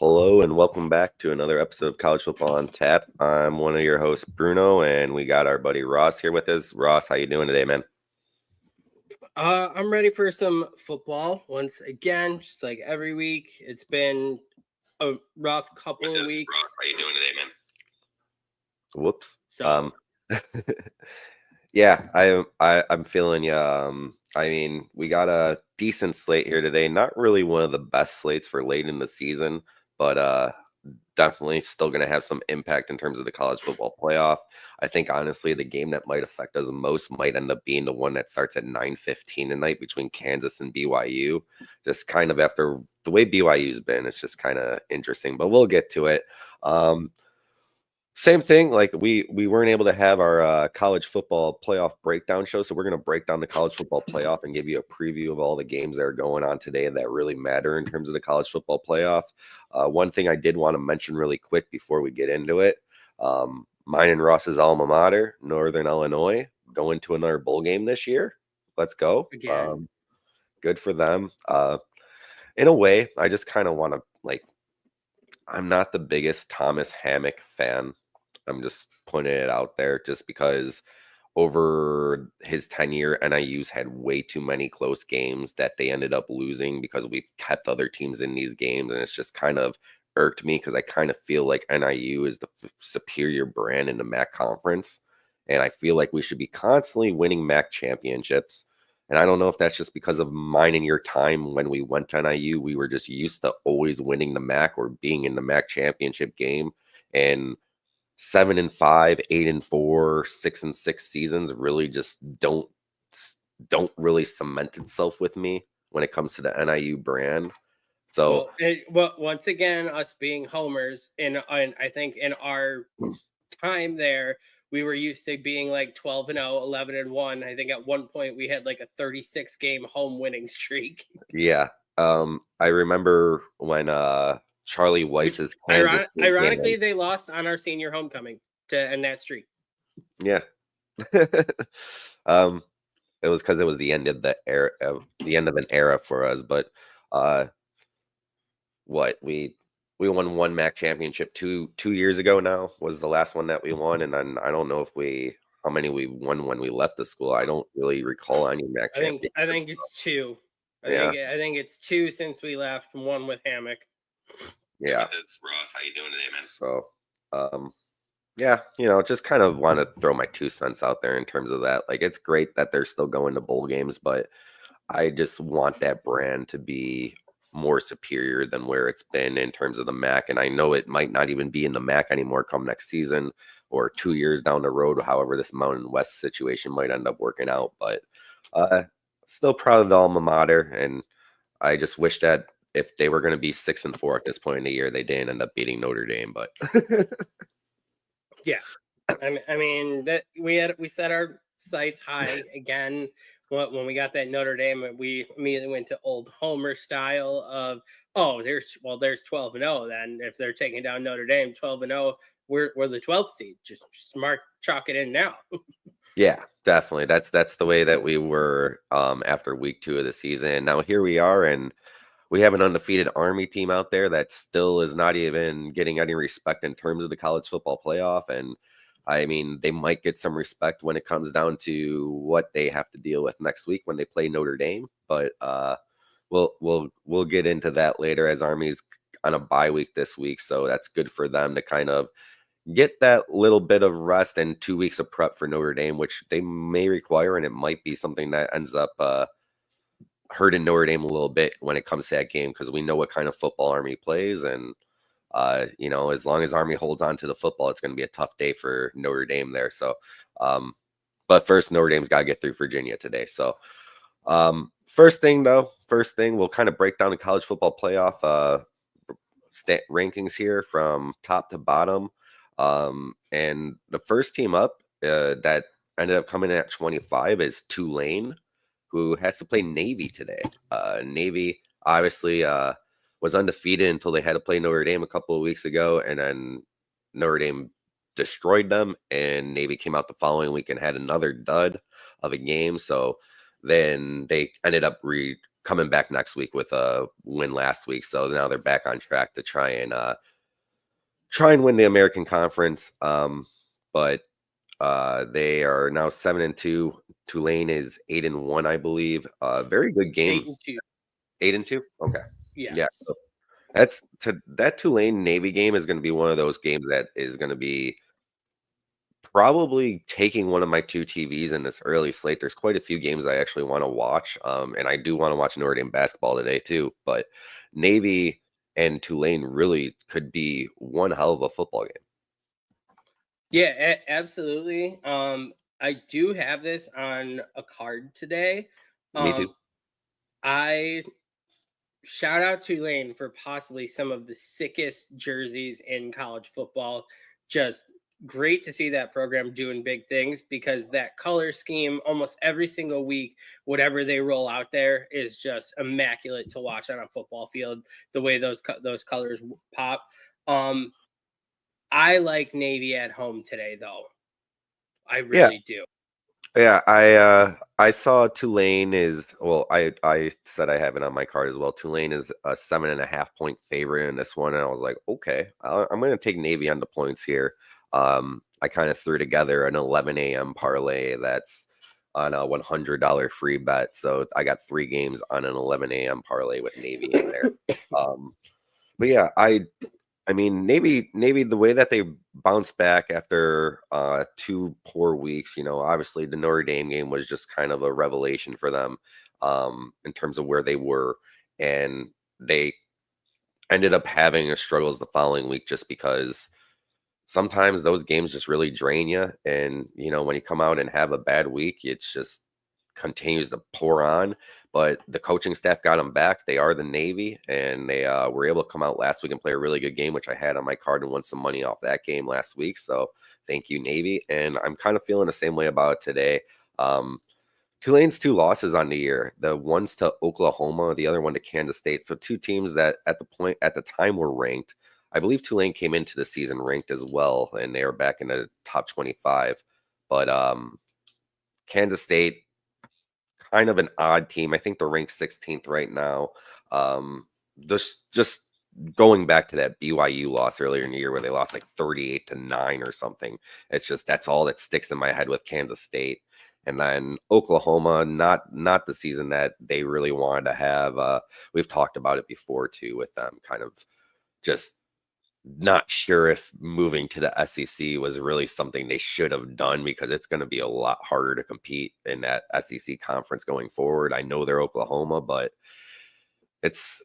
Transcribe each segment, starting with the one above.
Hello and welcome back to another episode of College Football on Tap. I'm one of your hosts, Bruno, and we got our buddy Ross here with us. Ross, how you doing today, man? I'm ready for some football once again, just like every week. It's been a rough couple of weeks. Ross, how you doing today, man? Whoops. So Yeah, I'm feeling you. I mean, we got a decent slate here today. Not really one of the best slates for late in the season, but definitely still going to have some impact in terms of the college football playoff. I think honestly, the game that might affect us most might end up being the one that starts at 9:15 tonight between Kansas and BYU. Just kind of after the way BYU's been, it's just kind of interesting, but we'll get to it. Same thing, like we weren't able to have our college football playoff breakdown show, so we're going to break down the college football playoff and give you a preview of all the games that are going on today that really matter in terms of the college football playoff. One thing I did want to mention really quick before we get into it, mine and Ross's alma mater, Northern Illinois, going to another bowl game this year. Let's go. again, Good for them. In a way, I just kind of want to, I'm not the biggest Thomas Hammock fan. I'm just putting it out there just because over his tenure, NIU's had way too many close games that they ended up losing because we've kept other teams in these games. And it's just kind of irked me because I kind of feel like NIU is the superior brand in the MAC conference. And I feel like we should be constantly winning MAC championships. And I don't know if that's just because of mine and your time when we went to NIU. We were just used to always winning the MAC or being in the MAC championship game. And 7-5, 8-4, 6-6 seasons really just don't really cement itself with me when it comes to the NIU brand. So once again, us being homers, and I think in our time there, we were used to being like 12-0, 11-1. I think at one point we had like a 36 game home winning streak. yeah, I remember when Charlie Weiss's Kansas. Ironically, they lost on our senior homecoming to end that streak. Yeah. It was because it was the end of the era, the end of an era for us. But what we won one MAC championship two years ago now was the last one that we won, and then I don't know if how many we won when we left the school. I don't really recall any MAC championships. I think it's two. I think it's two since we left, and one with Hammock. Yeah. It's Ross. How you doing today, man? So, yeah, just kind of want to throw my 2 cents out there in terms of that. Like, it's great that they're still going to bowl games, but I just want that brand to be more superior than where it's been in terms of the MAC. And I know it might not even be in the MAC anymore come next season or 2 years down the road, however this Mountain West situation might end up working out. But still proud of the alma mater, and I just wish that if they were going to be 6-4 at this point in the year, they didn't end up beating Notre Dame. But yeah, I mean that we set our sights high again. When we got that Notre Dame, we immediately went to old Homer style of, there's 12-0. Then if they're taking down Notre Dame 12-0, we're the 12th seed. Just chalk it in now. Yeah, definitely. That's the way that we were after week 2 of the season. Now here we are, and we have an undefeated Army team out there that still is not even getting any respect in terms of the college football playoff. And I mean, they might get some respect when it comes down to what they have to deal with next week when they play Notre Dame. But we'll get into that later, as Army's on a bye week this week. So that's good for them to kind of get that little bit of rest and 2 weeks of prep for Notre Dame, which they may require. And it might be something that ends up hurting Notre Dame a little bit when it comes to that game, because we know what kind of football Army plays. And as long as Army holds on to the football, it's going to be a tough day for Notre Dame there. So, but first, Notre Dame's got to get through Virginia today. So, first thing, we'll kind of break down the college football playoff rankings here from top to bottom. And the first team up that ended up coming in at 25 is Tulane, who has to play Navy today. Navy obviously was undefeated until they had to play Notre Dame a couple of weeks ago, and then Notre Dame destroyed them, and Navy came out the following week and had another dud of a game. So then they ended up coming back next week with a win last week. So now they're back on track to try and win the American Conference. But they are now 7-2. Tulane is 8-1, I believe. Very good game. 8-2. 8-2. Okay. Yeah. Yes. So that Tulane Navy game is going to be one of those games that is going to be probably taking one of my two TVs in this early slate. There's quite a few games I actually want to watch, and I do want to watch Notre Dame basketball today too. But Navy and Tulane really could be one hell of a football game. Yeah, absolutely. I do have this on a card today. Me too. I shout out Tulane for possibly some of the sickest jerseys in college football. Just great to see that program doing big things, because that color scheme almost every single week, whatever they roll out there, is just immaculate to watch on a football field. The way those colors pop. I like Navy at home today, though. I Yeah. really do. Yeah, I saw Tulane is, well, I said I have it on my card as well. Tulane is a 7.5 point favorite in this one, and I was like, okay, I'm going to take Navy on the points here. I kind of threw together an 11 a.m. parlay that's on a $100 free bet, so I got 3 games on an 11 a.m. parlay with Navy in there. But yeah, I mean, Navy, the way that they bounced back after 2 poor weeks, obviously the Notre Dame game was just kind of a revelation for them in terms of where they were. And they ended up having a struggles the following week just because sometimes those games just really drain you. And, when you come out and have a bad week, it's just continues to pour on. But the coaching staff got them back. They are the Navy, and they were able to come out last week and play a really good game, which I had on my card and won some money off that game last week. So thank you, Navy. And I'm kind of feeling the same way about it today. Tulane's 2 losses on the year. The one's to Oklahoma, the other one to Kansas State. So 2 teams that at the time were ranked. I believe Tulane came into the season ranked as well, and they are back in the top 25. But Kansas State, kind of an odd team. I think they're ranked 16th right now. Just going back to that BYU loss earlier in the year where they lost like 38-9 or something. It's just that's all that sticks in my head with Kansas State. And then Oklahoma, not the season that they really wanted to have. We've talked about it before too, with them kind of just not sure if moving to the SEC was really something they should have done, because it's going to be a lot harder to compete in that SEC conference going forward. I know they're Oklahoma, but it's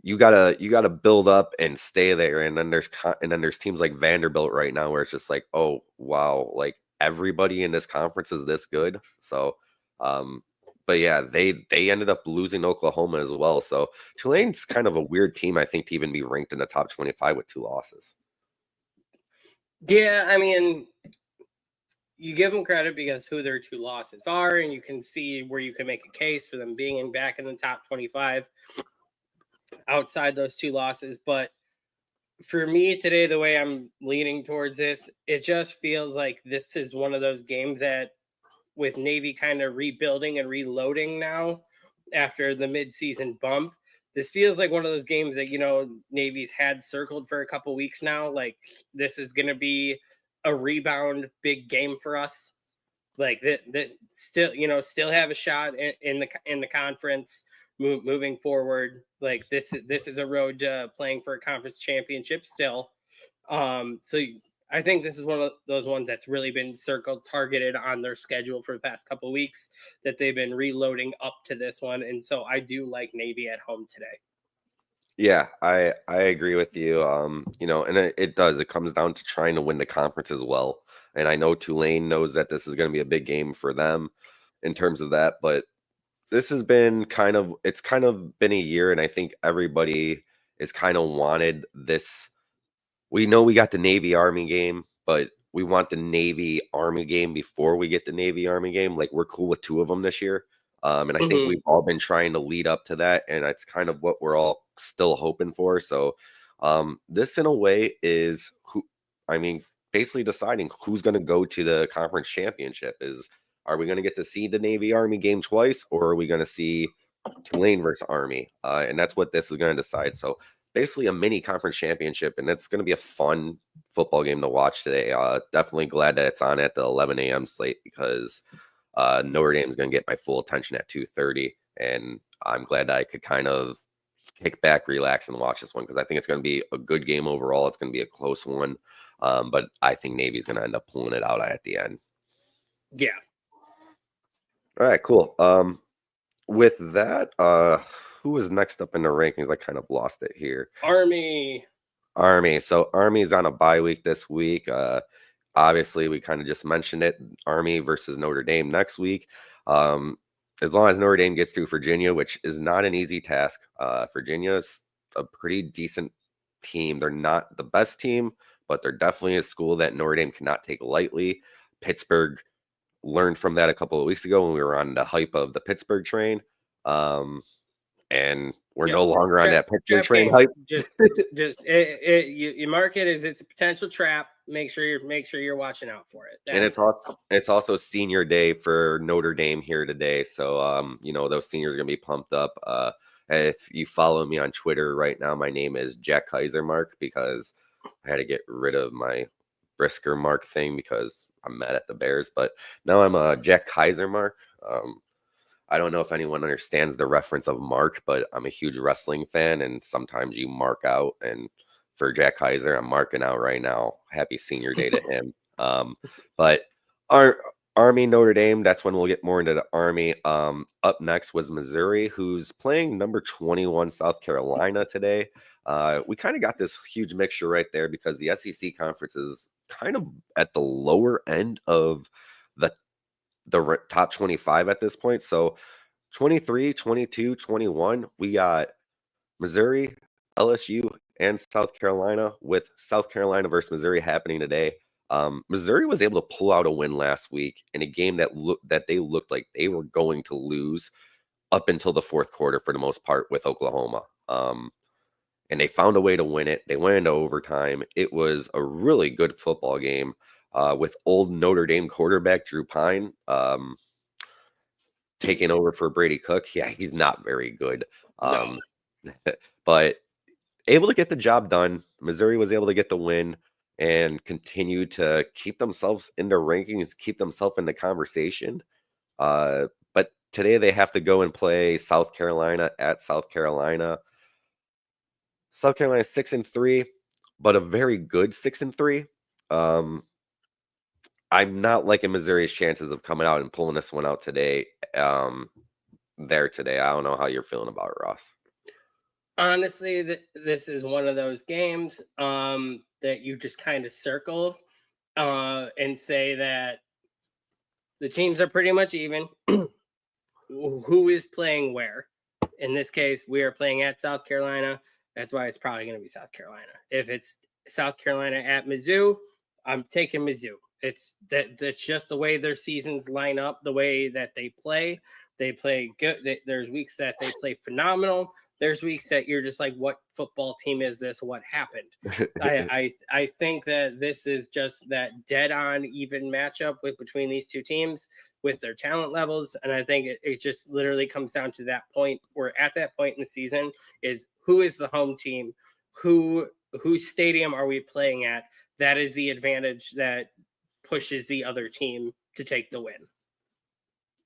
you gotta build up and stay there. And then there's teams like Vanderbilt right now where it's just like, oh wow, like everybody in this conference is this good. So but yeah, they ended up losing Oklahoma as well. So Tulane's kind of a weird team, I think, to even be ranked in the top 25 with 2 losses. Yeah, I mean, you give them credit because who their 2 losses are, and you can see where you can make a case for them being back in the top 25 outside those 2 losses. But for me today, the way I'm leaning towards this, it just feels like this is one of those games that, with Navy kind of rebuilding and reloading now after the midseason bump, this feels like one of those games that, Navy's had circled for a couple weeks now. Like, this is going to be a rebound big game for us. Like that still, still have a shot in the conference moving forward. Like this is a road to playing for a conference championship still. So I think this is one of those ones that's really been circled, targeted on their schedule for the past couple of weeks, that they've been reloading up to this one. And so I do like Navy at home today. Yeah, I agree with you. And it does. It comes down to trying to win the conference as well. And I know Tulane knows that this is going to be a big game for them in terms of that. But this has been it's kind of been a year, and I think everybody is kind of wanted this. We know we got the Navy Army game, but we want the Navy Army game before we get the Navy Army game. Like, we're cool with 2 of them this year. And I think we've all been trying to lead up to that, and it's kind of what we're all still hoping for. So this in a way is basically deciding who's going to go to the conference championship. Are we going to get to see the Navy Army game twice, or are we going to see Tulane versus Army, and that's what this is going to decide. So basically, a mini conference championship, and it's going to be a fun football game to watch today. Definitely glad that it's on at the 11 a.m. slate because Notre Dame is going to get my full attention at 2:30, and I'm glad that I could kind of kick back, relax, and watch this one because I think it's going to be a good game overall. It's going to be a close one, but I think Navy's going to end up pulling it out at the end. Yeah. All right, cool. With that, who is next up in the rankings? I kind of lost it here. Army. So Army's on a bye week this week. Obviously, we kind of just mentioned it. Army versus Notre Dame next week. As long as Notre Dame gets through Virginia, which is not an easy task. Virginia is a pretty decent team. They're not the best team, but they're definitely a school that Notre Dame cannot take lightly. Pittsburgh learned from that a couple of weeks ago when we were on the hype of the Pittsburgh train. And we're no longer on that Pittsburgh train hype. Just you mark it as it's a potential trap. Make sure you're watching out for it. And it's also senior day for Notre Dame here today. So those seniors are gonna be pumped up. If you follow me on Twitter right now, my name is Jack Kaiser Mark because I had to get rid of my Brisker Mark thing because I'm mad at the Bears. But now I'm a Jack Kaiser Mark. I don't know if anyone understands the reference of mark, but I'm a huge wrestling fan, and sometimes you mark out. And for Jack Kaiser, I'm marking out right now. Happy senior day to him. But our Army Notre Dame, that's when we'll get more into the Army. Up next was Missouri, who's playing number 21 South Carolina today. We kind of got this huge mixture right there because the SEC conference is kind of at the lower end of the top 25 at this point. So 23, 22, 21, we got Missouri, LSU, and South Carolina, with South Carolina versus Missouri happening today. Missouri was able to pull out a win last week in a game that they looked like they were going to lose up until the fourth quarter for the most part with Oklahoma. And they found a way to win it. They went into overtime. It was a really good football game. With old Notre Dame quarterback Drew Pine taking over for Brady Cook. Yeah, he's not very good. No. But able to get the job done. Missouri was able to get the win and continue to keep themselves in the rankings, keep themselves in the conversation. But today they have to go and play South Carolina at South Carolina. South Carolina 6-3, but a very good 6-3. I'm not liking Missouri's chances of coming out and pulling this one out today. Today. I don't know how you're feeling about it, Ross. Honestly, this is one of those games that you just kind of circle and say that the teams are pretty much even. Who is playing where? In this case, we are playing at South Carolina. That's why it's probably going to be South Carolina. If it's South Carolina at Mizzou, I'm taking Mizzou. That's just the way their seasons line up, the way that they play. They play good. There's weeks that they play phenomenal. There's weeks that you're just like, what football team is this? What happened? I think that this is just that dead on even matchup between these two teams with their talent levels. And I think it just literally comes down to that point. We're at that point in the season is who is the home team? Whose stadium are we playing at? That is the advantage that pushes the other team to take the win.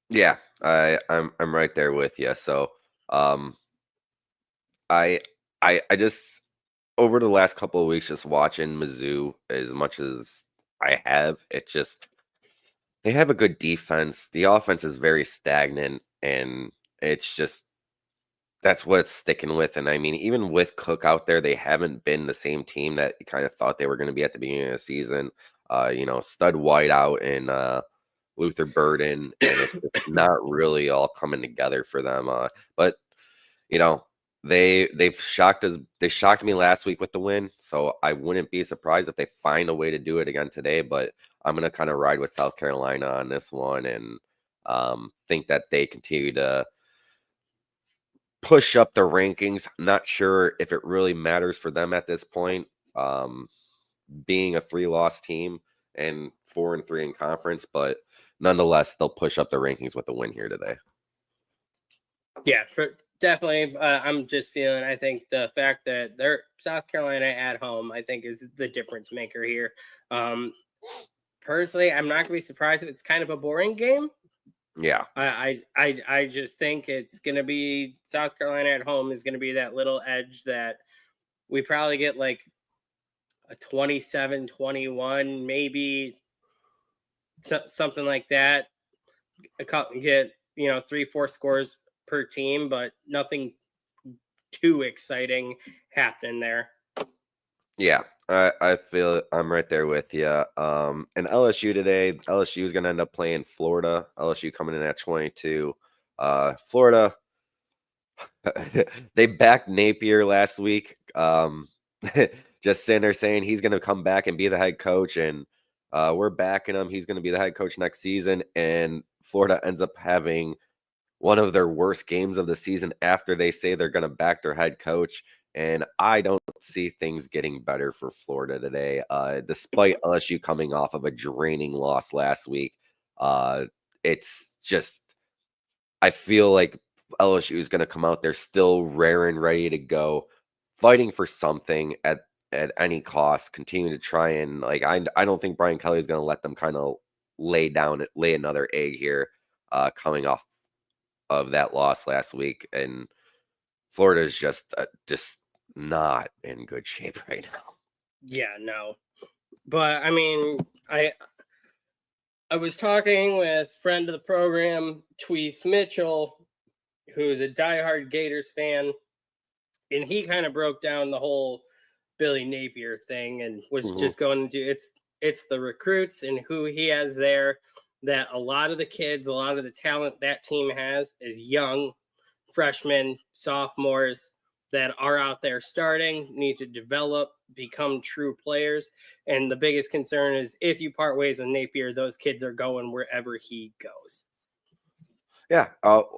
Yeah, I'm right there with you. So I just over the last couple of weeks just watching Mizzou as much as I have, they have a good defense. The offense is very stagnant, and it's just that's what it's sticking with. And I mean, even with Cook out there, they haven't been the same team that you kind of thought they were going to be at the beginning of the season. Stud White out and Luther Burden, and it's not really all coming together for them. But they've shocked us. They shocked me last week with the win, so I wouldn't be surprised if they find a way to do it again today. But I'm gonna kind of ride with South Carolina on this one, and think that they continue to push up the rankings. I'm not sure if it really matters for them at this point. Being a 3-loss team and 4-3 in conference, but nonetheless, they'll push up the rankings with the win here today. Yeah, definitely. I'm just feeling. I think the fact that they're South Carolina at home, I think, is the difference maker here. Um, Personally, I'm not going to be surprised if it's kind of a boring game. Yeah. I just think it's going to be South Carolina at home is going to be that little edge that we probably get like a 27-21, maybe something like that. Get 3-4 scores per team, but nothing too exciting happening there. Yeah, I feel I'm right there with you. And LSU today, LSU is going to end up playing Florida. LSU coming in at 22. Florida, they backed Napier last week. Just sitting there saying he's going to come back and be the head coach, and we're backing him. He's going to be the head coach next season, and Florida ends up having one of their worst games of the season after they say they're going to back their head coach. And I don't see things getting better for Florida today, despite LSU coming off of a draining loss last week. It's just, I feel like LSU is going to come out there still raring, ready to go, fighting for something at any cost, continuing to try and like I don't think Brian Kelly is going to let them kind of lay another egg here, coming off of that loss last week, and Florida is just not in good shape right now. Yeah, no. But I mean, I was talking with friend of the program, Tweeth Mitchell, who's a diehard Gators fan, and he kind of broke down the whole Billy Napier thing and was Mhm. just going to it's the recruits and who he has there that a lot of the kids, a lot of the talent that team has is young freshmen, sophomores that are out there starting, need to develop, become true players. And the biggest concern is if you part ways with Napier, those kids are going wherever he goes. Yeah,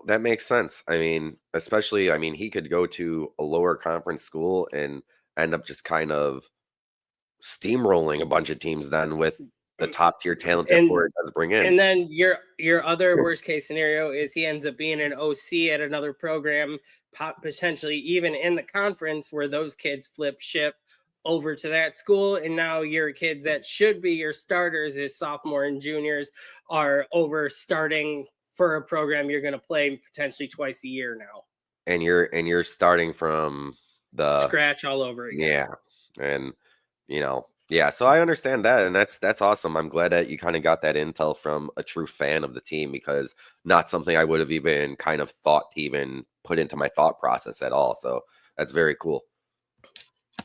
that makes sense. I mean, especially, I mean, he could go to a lower conference school and end up just kind of steamrolling a bunch of teams then with the top tier talent that And Florida does bring in. and then your other worst case scenario is he ends up being an OC at another program, potentially even in the conference where those kids flip ship over to that school, and now your kids that should be your starters as sophomore and juniors are over starting for a program you're going to play potentially twice a year now. And you're starting from the Scratch all over again. yeah, and yeah, so I understand that, and that's awesome. I'm glad that you kind of got that intel from a true fan of the team, because not something I would have even kind of thought to even put into my thought process at all. So that's very cool.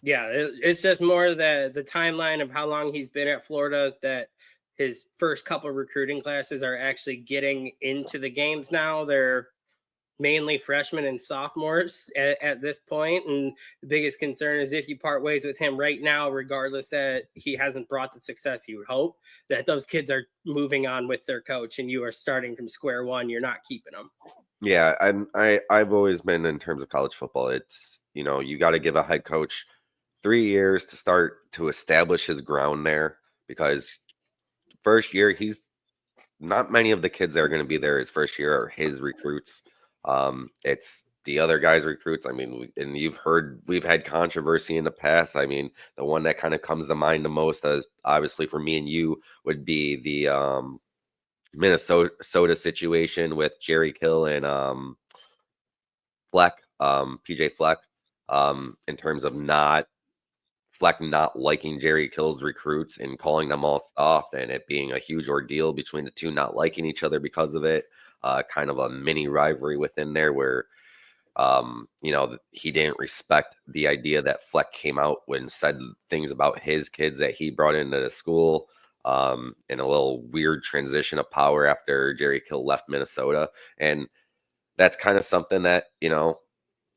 Yeah, it's just more the timeline of how long he's been at Florida that his first couple recruiting classes are actually getting into the games now. They're mainly freshmen and sophomores at this point, and the biggest concern is if you part ways with him right now, regardless that he hasn't brought the success you would hope, that those kids are moving on with their coach and you are starting from square one. You're not keeping them. Yeah, and I've always been in terms of college football. It's you got to give a head coach 3 years to start to establish his ground there, because first year he's not many of the kids that are going to be there his first year are his recruits. It's the other guys' recruits. I mean, and we've had controversy in the past. I mean, the one that kind of comes to mind the most, obviously for me and you, would be the Minnesota situation with Jerry Kill and Fleck, PJ Fleck, in terms of Fleck not liking Jerry Kill's recruits and calling them all soft, and it being a huge ordeal between the two not liking each other because of it. Kind of a mini rivalry within there where, he didn't respect the idea that Fleck came out and said things about his kids that he brought into the school, in a little weird transition of power after Jerry Kill left Minnesota. And that's kind of something that,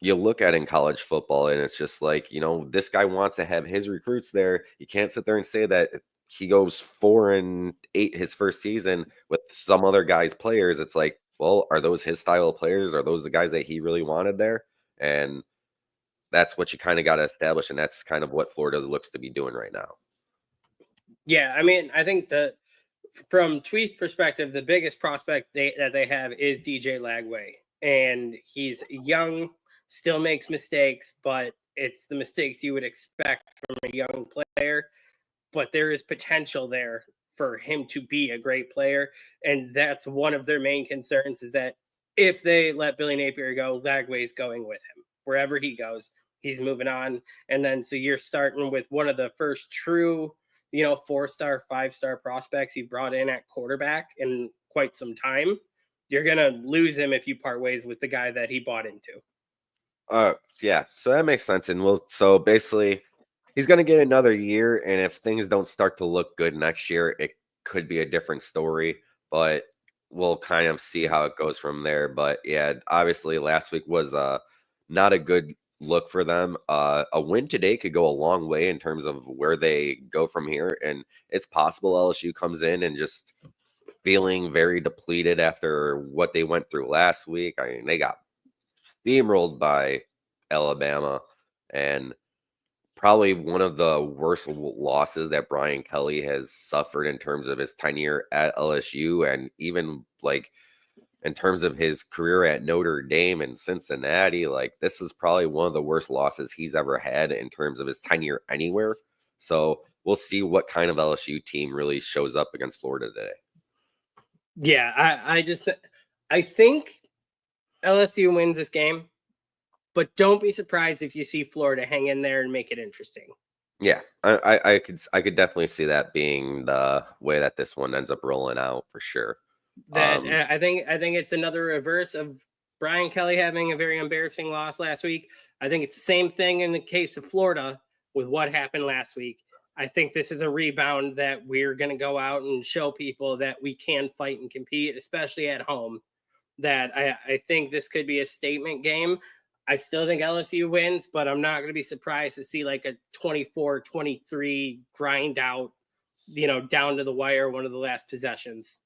you look at in college football, and it's just like, this guy wants to have his recruits there. You can't sit there and say that he goes 4-8 his first season with some other guy's players. It's like, well, are those his style of players? Are those the guys that he really wanted there? And that's what you kind of got to establish. And that's kind of what Florida looks to be doing right now. Yeah, I mean, I think that from Tweeth's perspective, the biggest prospect that they have is DJ Lagway. and he's young, still makes mistakes, but it's the mistakes you would expect from a young player. But there is potential there for him to be a great player, and that's one of their main concerns, is that if they let Billy Napier go, Lagway's going with him. Wherever he goes, he's moving on. And then so you're starting with one of the first true, 4-star, 5-star prospects he brought in at quarterback in quite some time. You're going to lose him if you part ways with the guy that he bought into. Yeah, so that makes sense. And so basically, he's going to get another year. And if things don't start to look good next year, it could be a different story. But we'll kind of see how it goes from there. But yeah, obviously, last week was not a good look for them. A win today could go a long way in terms of where they go from here. And it's possible LSU comes in and just feeling very depleted after what they went through last week. I mean, they got steamrolled by Alabama, and probably one of the worst losses that Brian Kelly has suffered in terms of his tenure at LSU, and even like in terms of his career at Notre Dame and Cincinnati. Like, this is probably one of the worst losses he's ever had in terms of his tenure anywhere. So we'll see what kind of LSU team really shows up against Florida today. Yeah, I think LSU wins this game, but don't be surprised if you see Florida hang in there and make it interesting. Yeah, I could definitely see that being the way that this one ends up rolling out for sure. That I think it's another reverse of Brian Kelly having a very embarrassing loss last week. I think it's the same thing in the case of Florida with what happened last week. I think this is a rebound that we're going to go out and show people that we can fight and compete, especially at home. That I think this could be a statement game. I still think LSU wins, but I'm not going to be surprised to see like a 24-23 grind out, down to the wire, one of the last possessions.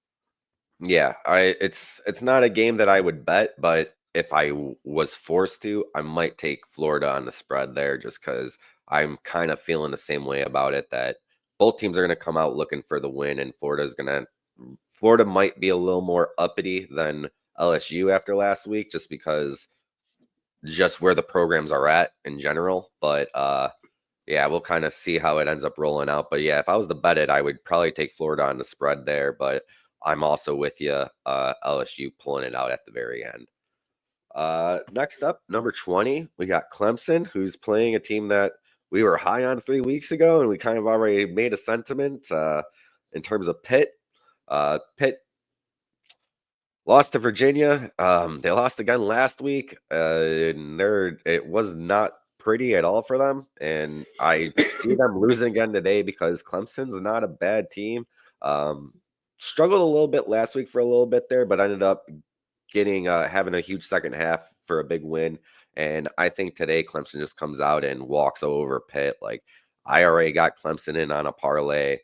Yeah, it's not a game that I would bet, but if I was forced to, I might take Florida on the spread there, just because I'm kind of feeling the same way about it, that both teams are going to come out looking for the win, and Florida might be a little more uppity than LSU after last week, just because just where the programs are at in general. But yeah, we'll kind of see how it ends up rolling out. But yeah, if I was to bet it, I would probably take Florida on the spread there. But I'm also with you, LSU pulling it out at the very end. Next up, number 20, we got Clemson, who's playing a team that we were high on 3 weeks ago, and we kind of already made a sentiment in terms of Pitt. Pitt lost to Virginia. They lost again last week. And it was not pretty at all for them. And I see them losing again today because Clemson's not a bad team. Struggled a little bit last week for a little bit there, but ended up having a huge second half for a big win. And I think today Clemson just comes out and walks over Pitt. Like, I already got Clemson in on a parlay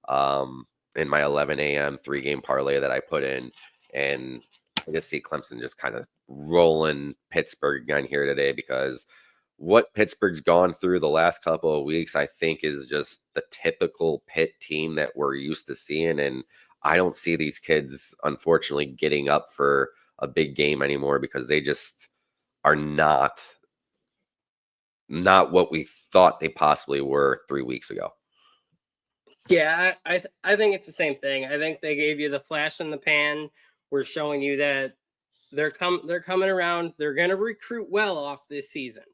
in my 11 a.m. 3-game parlay that I put in. And I just see Clemson just kind of rolling Pittsburgh again here today, because what Pittsburgh's gone through the last couple of weeks, I think, is just the typical Pitt team that we're used to seeing. And I don't see these kids, unfortunately, getting up for a big game anymore, because they just are not what we thought they possibly were 3 weeks ago. Yeah, I think it's the same thing. I think they gave you the flash in the pan. We're showing you that they're coming around. They're going to recruit well off this season.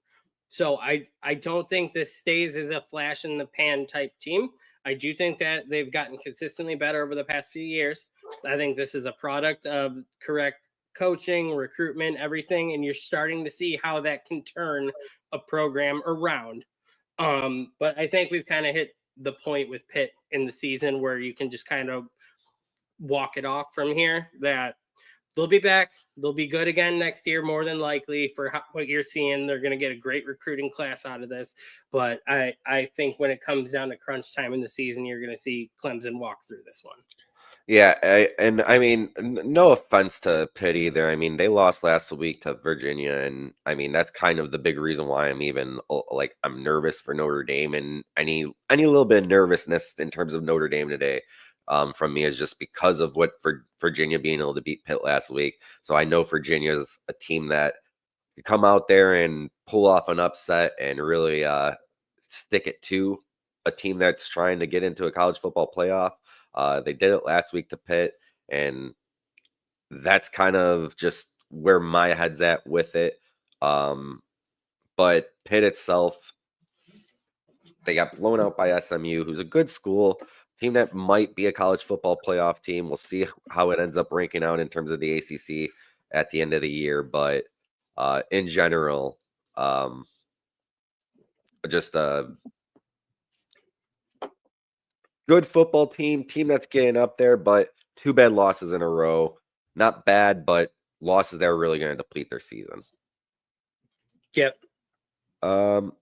So I don't think this stays as a flash in the pan type team. I do think that they've gotten consistently better over the past few years. I think this is a product of correct coaching, recruitment, everything, and you're starting to see how that can turn a program around. But I think we've kind of hit the point with Pitt in the season where you can just kind of walk it off from here, that they'll be back. They'll be good again next year, more than likely, for what you're seeing. They're going to get a great recruiting class out of this. But I think when it comes down to crunch time in the season, you're going to see Clemson walk through this one. Yeah, I mean, no offense to Pitt either. I mean, they lost last week to Virginia, and I mean, that's kind of the big reason why I'm even like, I'm nervous for Notre Dame, and any little bit of nervousness in terms of Notre Dame today. from me is just because of what for Virginia being able to beat Pitt last week. So I know Virginia's a team that could come out there and pull off an upset and really stick it to a team that's trying to get into a college football playoff. They did it last week to Pitt, and that's kind of just where my head's at with it. But Pitt itself, they got blown out by SMU, who's a good school, team that might be a college football playoff team. We'll see how it ends up ranking out in terms of the ACC at the end of the year. But in general, just a good football team that's getting up there, but 2 bad losses in a row. Not bad, but losses that are really going to deplete their season. Yep. All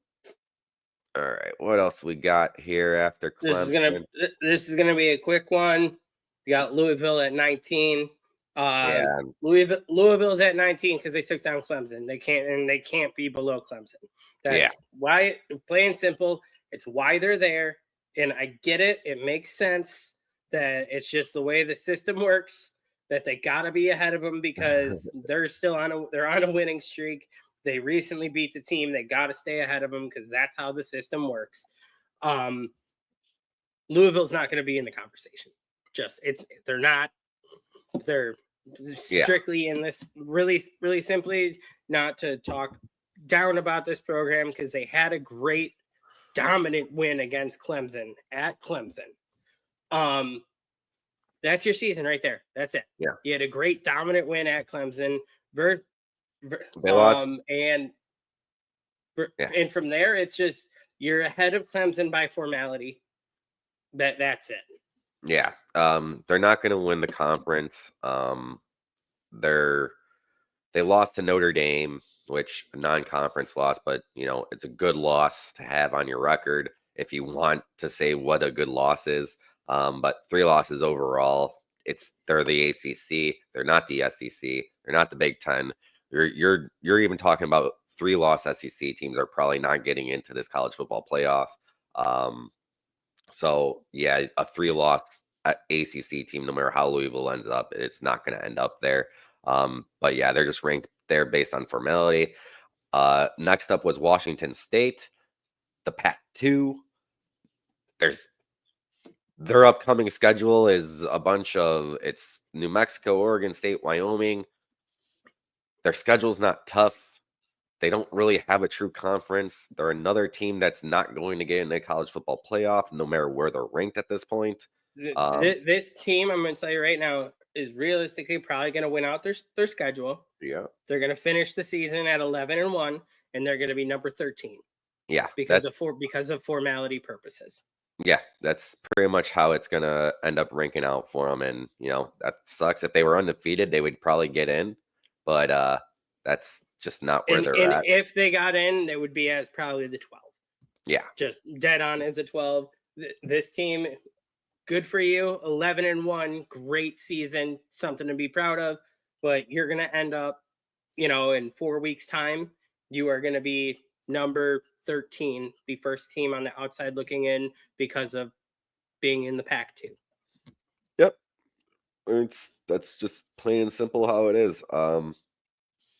right, what else we got here after Clemson? This is gonna be a quick one. You got Louisville at 19. Yeah. Louisville's at 19 because they took down Clemson. They can't be below Clemson. That's why, plain and simple, it's why they're there. And I get it. It makes sense that it's just the way the system works, that they gotta be ahead of them because they're on a winning streak. They recently beat the team. They got to stay ahead of them because that's how the system works. Louisville's not going to be in the conversation. They're not. They're strictly in this really, really simply, not to talk down about this program because they had a great dominant win against Clemson at Clemson. That's your season right there. That's it. Yeah. You had a great dominant win at Clemson. They lost. And from there, it's just you're ahead of Clemson by formality. That's it. Yeah. They're not going to win the conference. They lost to Notre Dame, which a non-conference loss, but it's a good loss to have on your record if you want to say what a good loss is. But 3 losses overall. They're the ACC. They're not the SEC. They're not the Big Ten. You're even talking about 3-loss SEC teams are probably not getting into this college football playoff. So yeah, a 3-loss ACC team, no matter how Louisville ends up, it's not going to end up there. But yeah, they're just ranked there based on formality. Next up was Washington State, the Pac-2. Their upcoming schedule is it's New Mexico, Oregon State, Wyoming. Their schedule's not tough. They don't really have a true conference. They're another team that's not going to get in the college football playoff, no matter where they're ranked at this point. This team, I'm going to tell you right now, is realistically probably going to win out their schedule. Yeah. They're going to finish the season at 11-1, and they're going to be number 13. Yeah. Because of formality purposes. Yeah, that's pretty much how it's going to end up ranking out for them. And, that sucks. If they were undefeated, they would probably get in. But that's just not where they're at. If they got in, they would be as probably the 12. Yeah. Just dead on as a 12. This team, good for you. 11-1, great season, something to be proud of. But you're going to end up, in 4 weeks' time, you are going to be number 13, the first team on the outside looking in because of being in the Pac-2. Yep. That's just plain and simple how it is.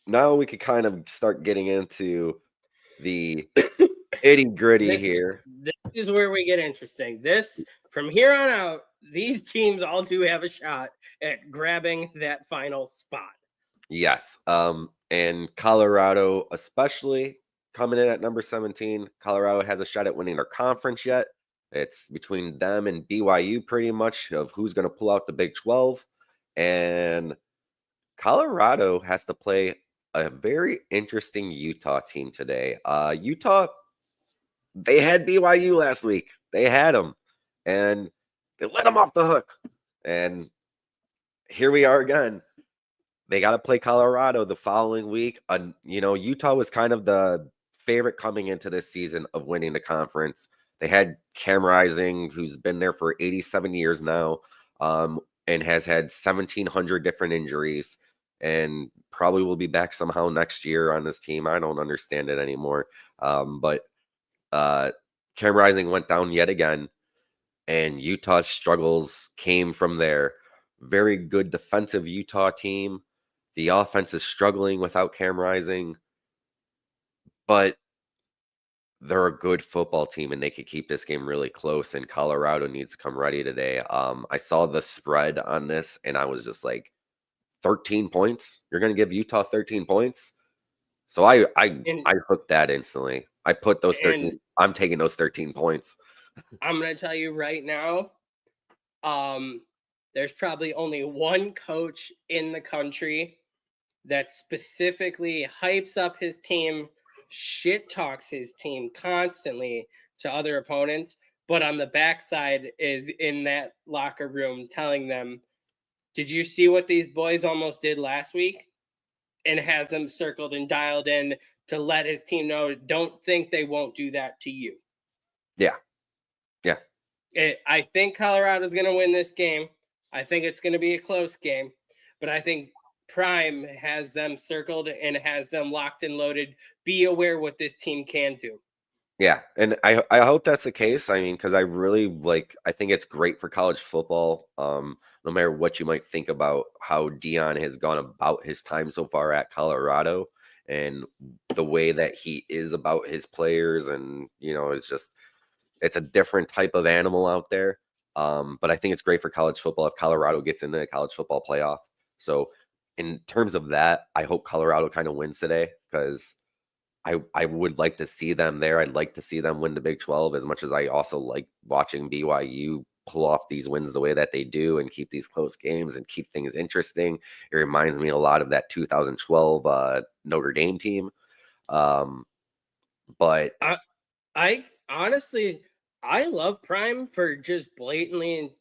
Now we could kind of start getting into the itty-gritty here. This is where we get interesting. From here on out, these teams all do have a shot at grabbing that final spot. Yes. And Colorado especially coming in at number 17. Colorado has a shot at winning their conference yet. It's between them and BYU pretty much of who's going to pull out the Big 12. And Colorado has to play a very interesting Utah team today. Utah, they had BYU last week. They had them. And they let them off the hook. And here we are again. They got to play Colorado the following week. Utah was kind of the favorite coming into this season of winning the conference. They had Cam Rising, who's been there for 87 years now, and has had 1,700 different injuries, and probably will be back somehow next year on this team. I don't understand it anymore. But Cam Rising went down yet again, and Utah's struggles came from their very good defensive Utah team. The offense is struggling without Cam Rising, but they're a good football team and they could keep this game really close. And Colorado needs to come ready today. I saw the spread on this and I was just like, 13 points? You're going to give Utah 13 points? So I And hooked that instantly. I put those 13. and I'm taking those 13 points. I'm gonna tell you right now, there's probably only one coach in the country that specifically hypes up his team, shit talks his team constantly to other opponents, but on the backside is in that locker room telling them, "Did you see what these boys almost did last week?" And has them circled and dialed in to let his team know, "Don't think they won't do that to you." Yeah. Yeah. I think Colorado's going to win this game. I think it's going to be a close game, but I think Prime has them circled and has them locked and loaded. Be aware what this team can do. Yeah, and I hope that's the case. I mean, because I really I think it's great for college football. No matter what you might think about how Dion has gone about his time so far at Colorado and the way that he is about his players, and it's a different type of animal out there. But I think it's great for college football if Colorado gets into the college football playoff. So in terms of that, I hope Colorado kind of wins today because I would like to see them there. I'd like to see them win the Big 12 as much as I also like watching BYU pull off these wins the way that they do and keep these close games and keep things interesting. It reminds me a lot of that 2012 Notre Dame team. But I honestly, I love Prime for just blatantly and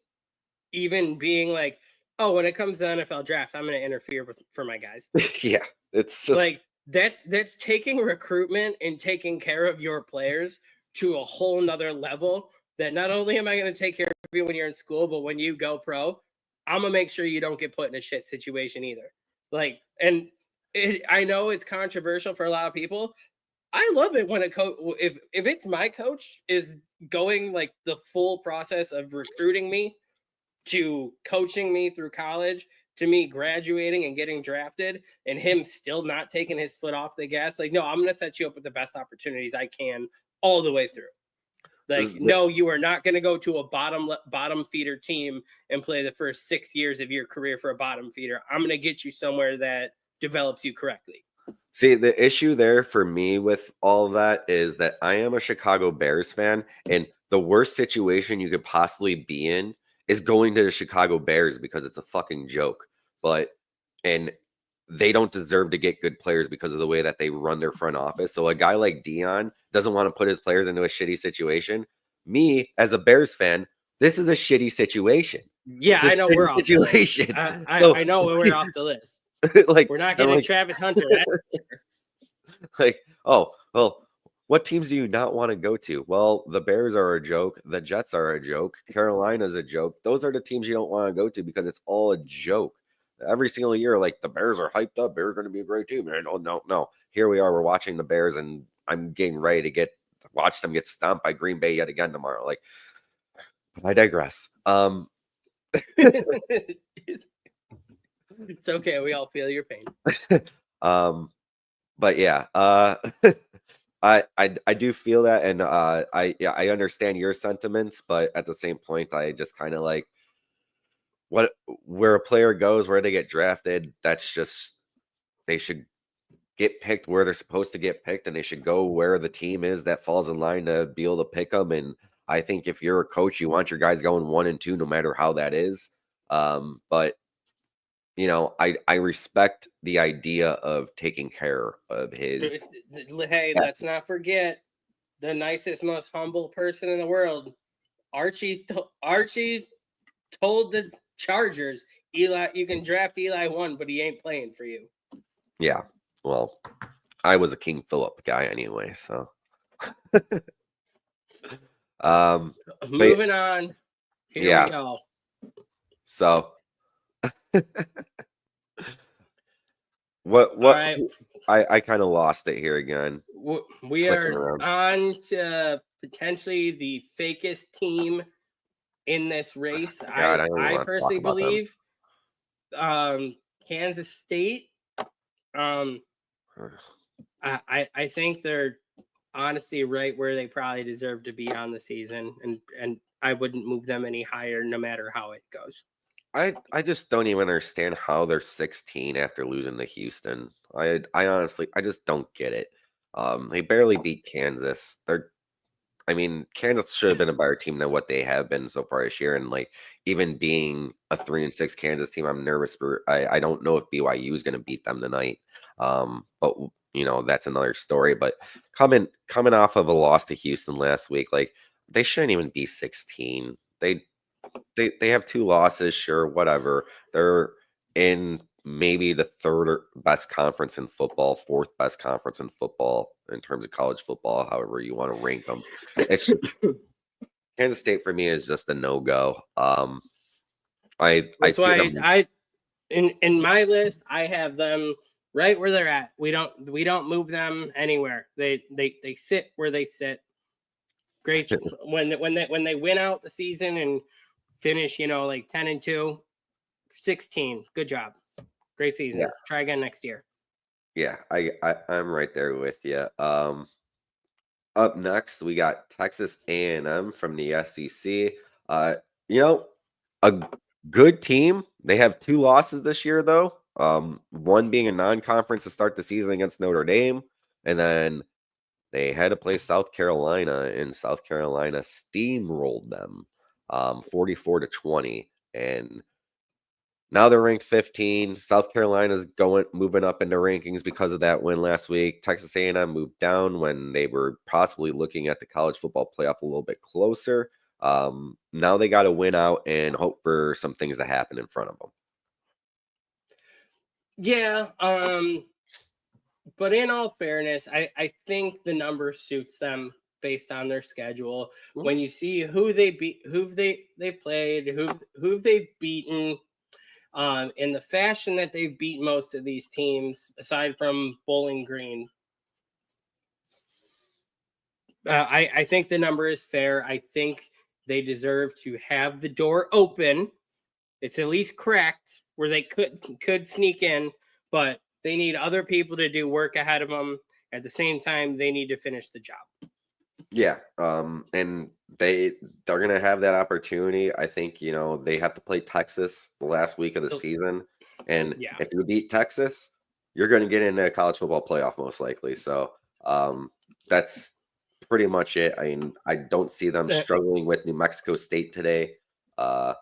even being like, "Oh, when it comes to NFL draft, I'm going to interfere for my guys." yeah, it's just Like that's taking recruitment and taking care of your players to a whole nother level. That not only am I going to take care of you when you're in school, but when you go pro, I'm gonna make sure you don't get put in a shit situation either. Like, and I know it's controversial for a lot of people. I love it when a coach, if it's my coach, is going like the full process of recruiting me to coaching me through college to me graduating and getting drafted and him still not taking his foot off the gas. Like, no, I'm going to set you up with the best opportunities I can all the way through. Like, no, you are not going to go to a bottom feeder team and play the first 6 years of your career for a bottom feeder. I'm going to get you somewhere that develops you correctly. See, the issue there for me with all of that is that I am a Chicago Bears fan, and the worst situation you could possibly be in is going to the Chicago Bears because it's a fucking joke. And they don't deserve to get good players because of the way that they run their front office. So a guy like Dion doesn't want to put his players into a shitty situation. Me, as a Bears fan, this is a shitty situation. Yeah, I know we're off the list. I know we're off the list. Like, we're not getting Travis Hunter. Like, oh, well, what teams do you not want to go to? Well, the Bears are a joke. The Jets are a joke. Carolina's a joke. Those are the teams you don't want to go to because it's all a joke. Every single year, like the Bears are hyped up. They're going to be a great team. Man, oh, no. Here we are. We're watching the Bears, and I'm getting ready to watch them get stomped by Green Bay yet again tomorrow. Like, I digress. It's okay. We all feel your pain. But yeah, I do feel that, and I understand your sentiments, but at the same point, I just kind of like where a player goes, where they get drafted. That's just they should get picked where they're supposed to get picked, and they should go where the team is that falls in line to be able to pick them. And I think if you're a coach, you want your guys going 1 and 2, no matter how that is. But I respect the idea of taking care of his. Hey, let's not forget the nicest, most humble person in the world. Archie told the Chargers, Eli, you can draft Eli 1, but he ain't playing for you. Yeah, well, I was a King Philip guy anyway, so. Moving on. Here we go. So. What right. I kind of lost it here again. We are on to potentially the fakest team in this race. God, I don't even I want to talk personally about them. believe Kansas State. Um, I think they're honestly right where they probably deserve to be on the season, and I wouldn't move them any higher no matter how it goes. I just don't even understand how they're 16 after losing to Houston. I honestly I just don't get it. They barely beat Kansas. I mean, Kansas should have been a better team than what they have been so far this year. And like even being a 3-6 Kansas team, I'm nervous for. I don't know if BYU is going to beat them tonight. But you know that's another story. But coming off of a loss to Houston last week, like they shouldn't even be 16. They have two losses, sure, whatever. They're in maybe the third best conference in football, fourth best conference in football in terms of college football, however you want to rank them. It's Kansas State for me is just a no go. I That's see why them. in my list I have them right where they're at. We don't move them anywhere. They sit where they sit. Great when they win out the season and finish, like 10-2, 16. Good job. Great season. Yeah, Try again next year. yeah, I'm right there with you. Up next, we got Texas A&M from the SEC. Uh, you know, a good team. They have two losses this year, though. One being a non-conference to start the season against Notre Dame, and then they had to play South Carolina, and South Carolina steamrolled them, 44-20, and now they're ranked 15. South Carolina's moving up in the rankings because of that win last week. Texas A&M moved down when they were possibly looking at the college football playoff a little bit closer. Now they got to win out and hope for some things to happen in front of them. Yeah, but in all fairness, I think the number suits them based on their schedule. Mhm. When you see who they beat, they've played, who they've beaten, in the fashion that they've beat most of these teams, aside from Bowling Green, I think the number is fair. I think they deserve to have the door open. It's at least cracked where they could sneak in, but they need other people to do work ahead of them. At the same time, they need to finish the job. Yeah, and they're gonna have that opportunity. I think they have to play Texas the last week of the So, season, and yeah. if you beat Texas, you're gonna get into a college football playoff most likely. So that's pretty much it. I mean, I don't see them Uh, struggling with New Mexico State today. Uh,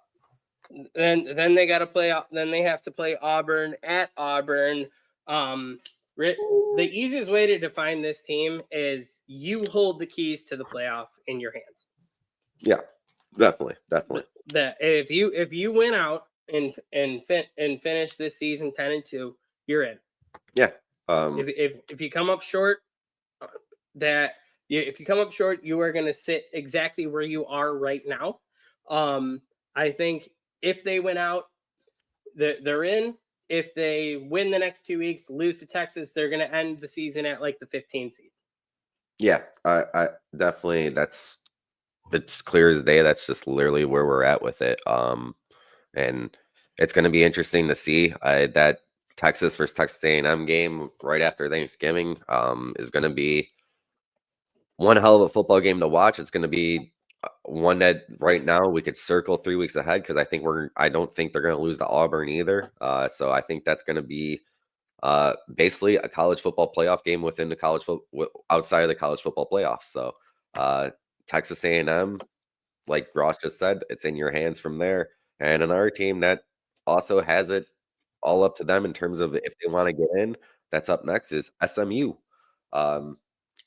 then they got to play. Then they have to play Auburn at Auburn. Um, the easiest way to define this team is you hold the keys to the playoff in your hands. yeah, definitely, definitely. That if you win out and finish this season 10-2, you're in. Yeah, If you come up short, that if you come up short, you are going to sit exactly where you are right now. I think if they win out, they're in. If they win the next 2 weeks, lose to Texas, they're going to end the season at like the 15 seed. yeah. I definitely it's clear as day. That's just literally where we're at with it. And it's going to be interesting to see that Texas versus Texas A&M game right after Thanksgiving is going to be one hell of a football game to watch. It's going to be one that right now we could circle 3 weeks ahead because I don't think they're going to lose to Auburn either. So I think that's going to be basically a college football playoff game within the outside of the college football playoffs. So Texas A&M, like Ross just said, it's in your hands from there. And another team that also has it all up to them in terms of if they want to get in, that's up next is SMU. Um,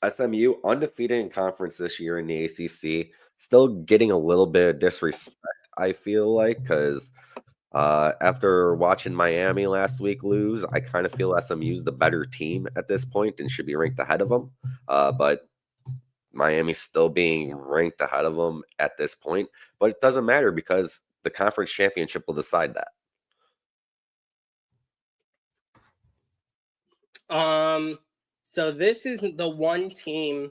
SMU undefeated in conference this year in the ACC, still getting a little bit of disrespect, I feel like, because after watching Miami last week lose, I kind of feel SMU's the better team at this point and should be ranked ahead of them. But Miami's still being ranked ahead of them at this point, but it doesn't matter because the conference championship will decide that. So this is the one team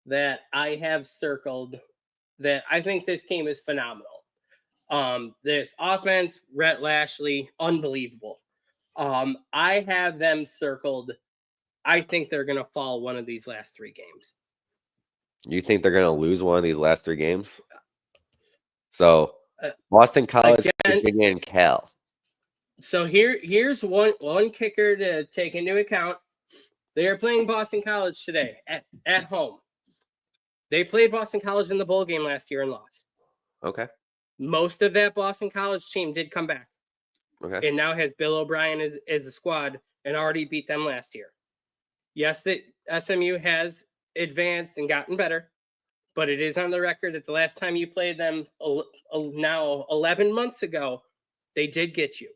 that I have circled that I think this team is phenomenal. This offense, Rhett Lashley, unbelievable. I have them circled. I think they're going to fall one of these last 3 games. You think they're going to lose one of these last 3 games? So Boston College, again, Virginia, and Cal. So here's one kicker to take into account. They are playing Boston College today at home. They played Boston College in the bowl game last year and lost. Okay. Most of that Boston College team did come back. Okay. And now has Bill O'Brien as a squad and already beat them last year. Yes, that SMU has advanced and gotten better, but it is on the record that the last time you played them now 11 months ago, they did get you.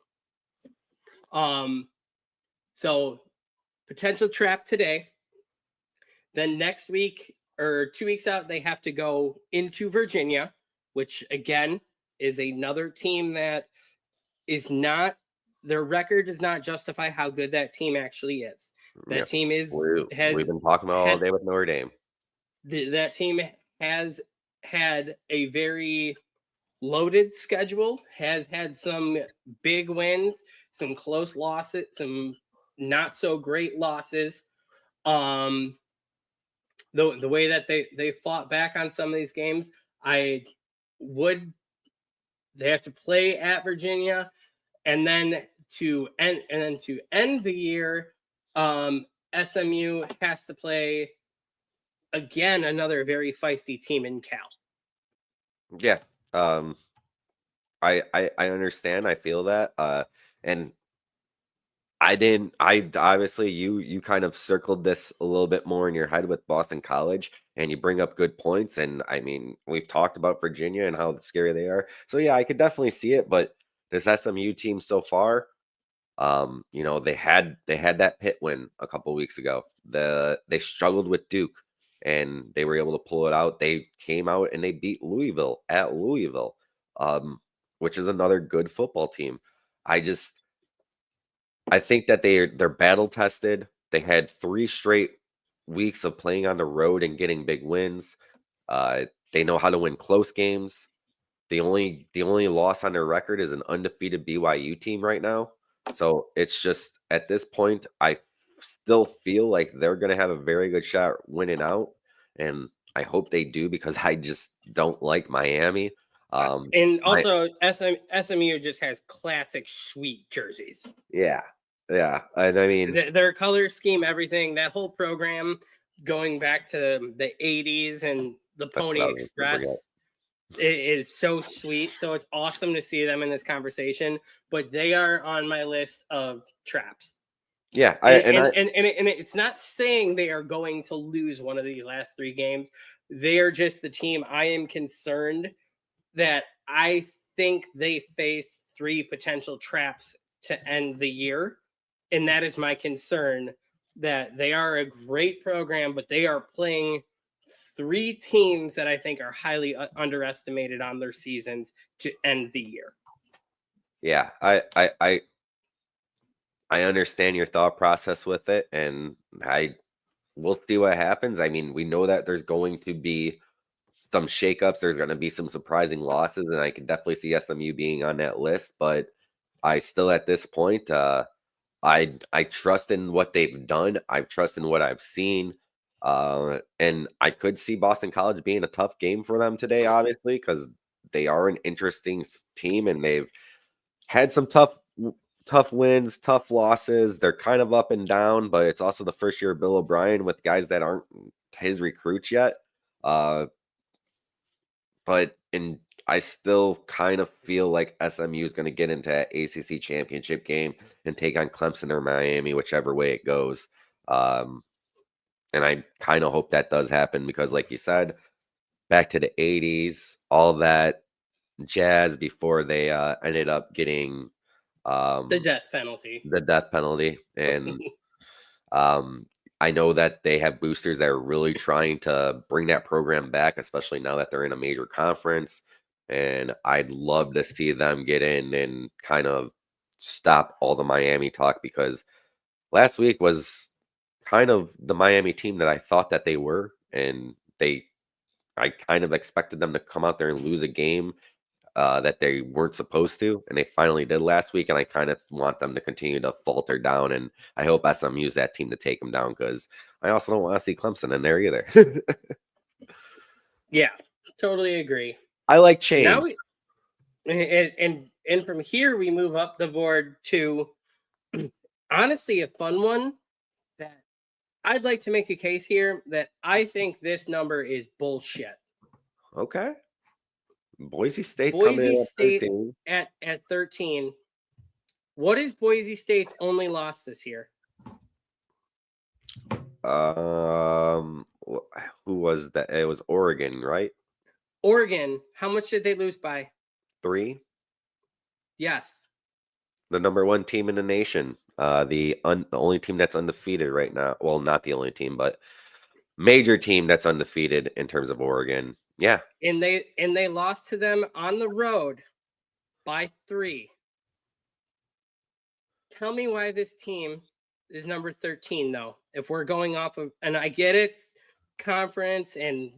So potential trap today. Then next week or 2 weeks out, they have to go into Virginia, which again is another team that is not, their record does not justify how good that team actually is. That team we've been talking about all day with Notre Dame. That team has had a very loaded schedule, has had some big wins, some close losses, some not so great losses. The way that they fought back on some of these games, they have to play at Virginia, and then to end the year, SMU has to play again another very feisty team in Cal. Yeah. I understand. I feel that. And I obviously you kind of circled this a little bit more in your head with Boston College, and you bring up good points. And I mean, we've talked about Virginia and how scary they are. So yeah, I could definitely see it. But this SMU team so far, they had that Pitt win a couple weeks ago. They struggled with Duke, and they were able to pull it out. They came out and they beat Louisville at Louisville, which is another good football team. I think that they're battle tested. They had 3 straight weeks of playing on the road and getting big wins. They know how to win close games. The only loss on their record is an undefeated BYU team right now. So it's just at this point, I still feel like they're going to have a very good shot winning out, and I hope they do because I just don't like Miami. And also, SMU just has classic sweet jerseys. Yeah, and I mean their color scheme, everything, that whole program going back to the 80s and the Pony Express. It is so sweet. So it's awesome to see them in this conversation, but they are on my list of traps. Yeah. And it's not saying they are going to lose one of these last 3 games. They are just the team I am concerned that I think they face 3 potential traps to end the year. And that is my concern, that they are a great program, but they are playing 3 teams that I think are highly underestimated on their seasons to end the year. Yeah, I understand your thought process with it, and we'll see what happens. I mean, we know that there's going to be some shakeups. There's going to be some surprising losses, and I can definitely see SMU being on that list. But I still, at this point, I trust in what they've done. I trust in what I've seen. And I could see Boston College being a tough game for them today, obviously, because they are an interesting team and they've had some tough wins, tough losses. They're kind of up and down, but it's also the first year of Bill O'Brien with guys that aren't his recruits yet. I still kind of feel like SMU is going to get into that ACC championship game and take on Clemson or Miami, whichever way it goes. And I kind of hope that does happen because, like you said, back to the 80s, all that jazz before they ended up getting the death penalty. And I know that they have boosters that are really trying to bring that program back, especially now that they're in a major conference. And I'd love to see them get in and kind of stop all the Miami talk, because last week was kind of the Miami team that I thought that they were, and I kind of expected them to come out there and lose a game. that they weren't supposed to, and they finally did last week. And I kind of want them to continue to falter down, and I hope SMU is that team to take them down, because I also don't want to see Clemson in there either. Yeah, totally agree. I like change. Now and from here we move up the board to honestly a fun one that I'd like to make a case here that I think this number is bullshit. Okay. Boise State coming in at 13. What is Boise State's only loss this year? Who was that? It was Oregon, right? Oregon. How much did they lose by? 3. Yes. The number 1 team in the nation. The only team that's undefeated right now. Well, not the only team, but major team that's undefeated in terms of Oregon. Yeah. And they lost to them on the road by 3. Tell me why this team is number 13, though. If we're going off of, and I get it's conference and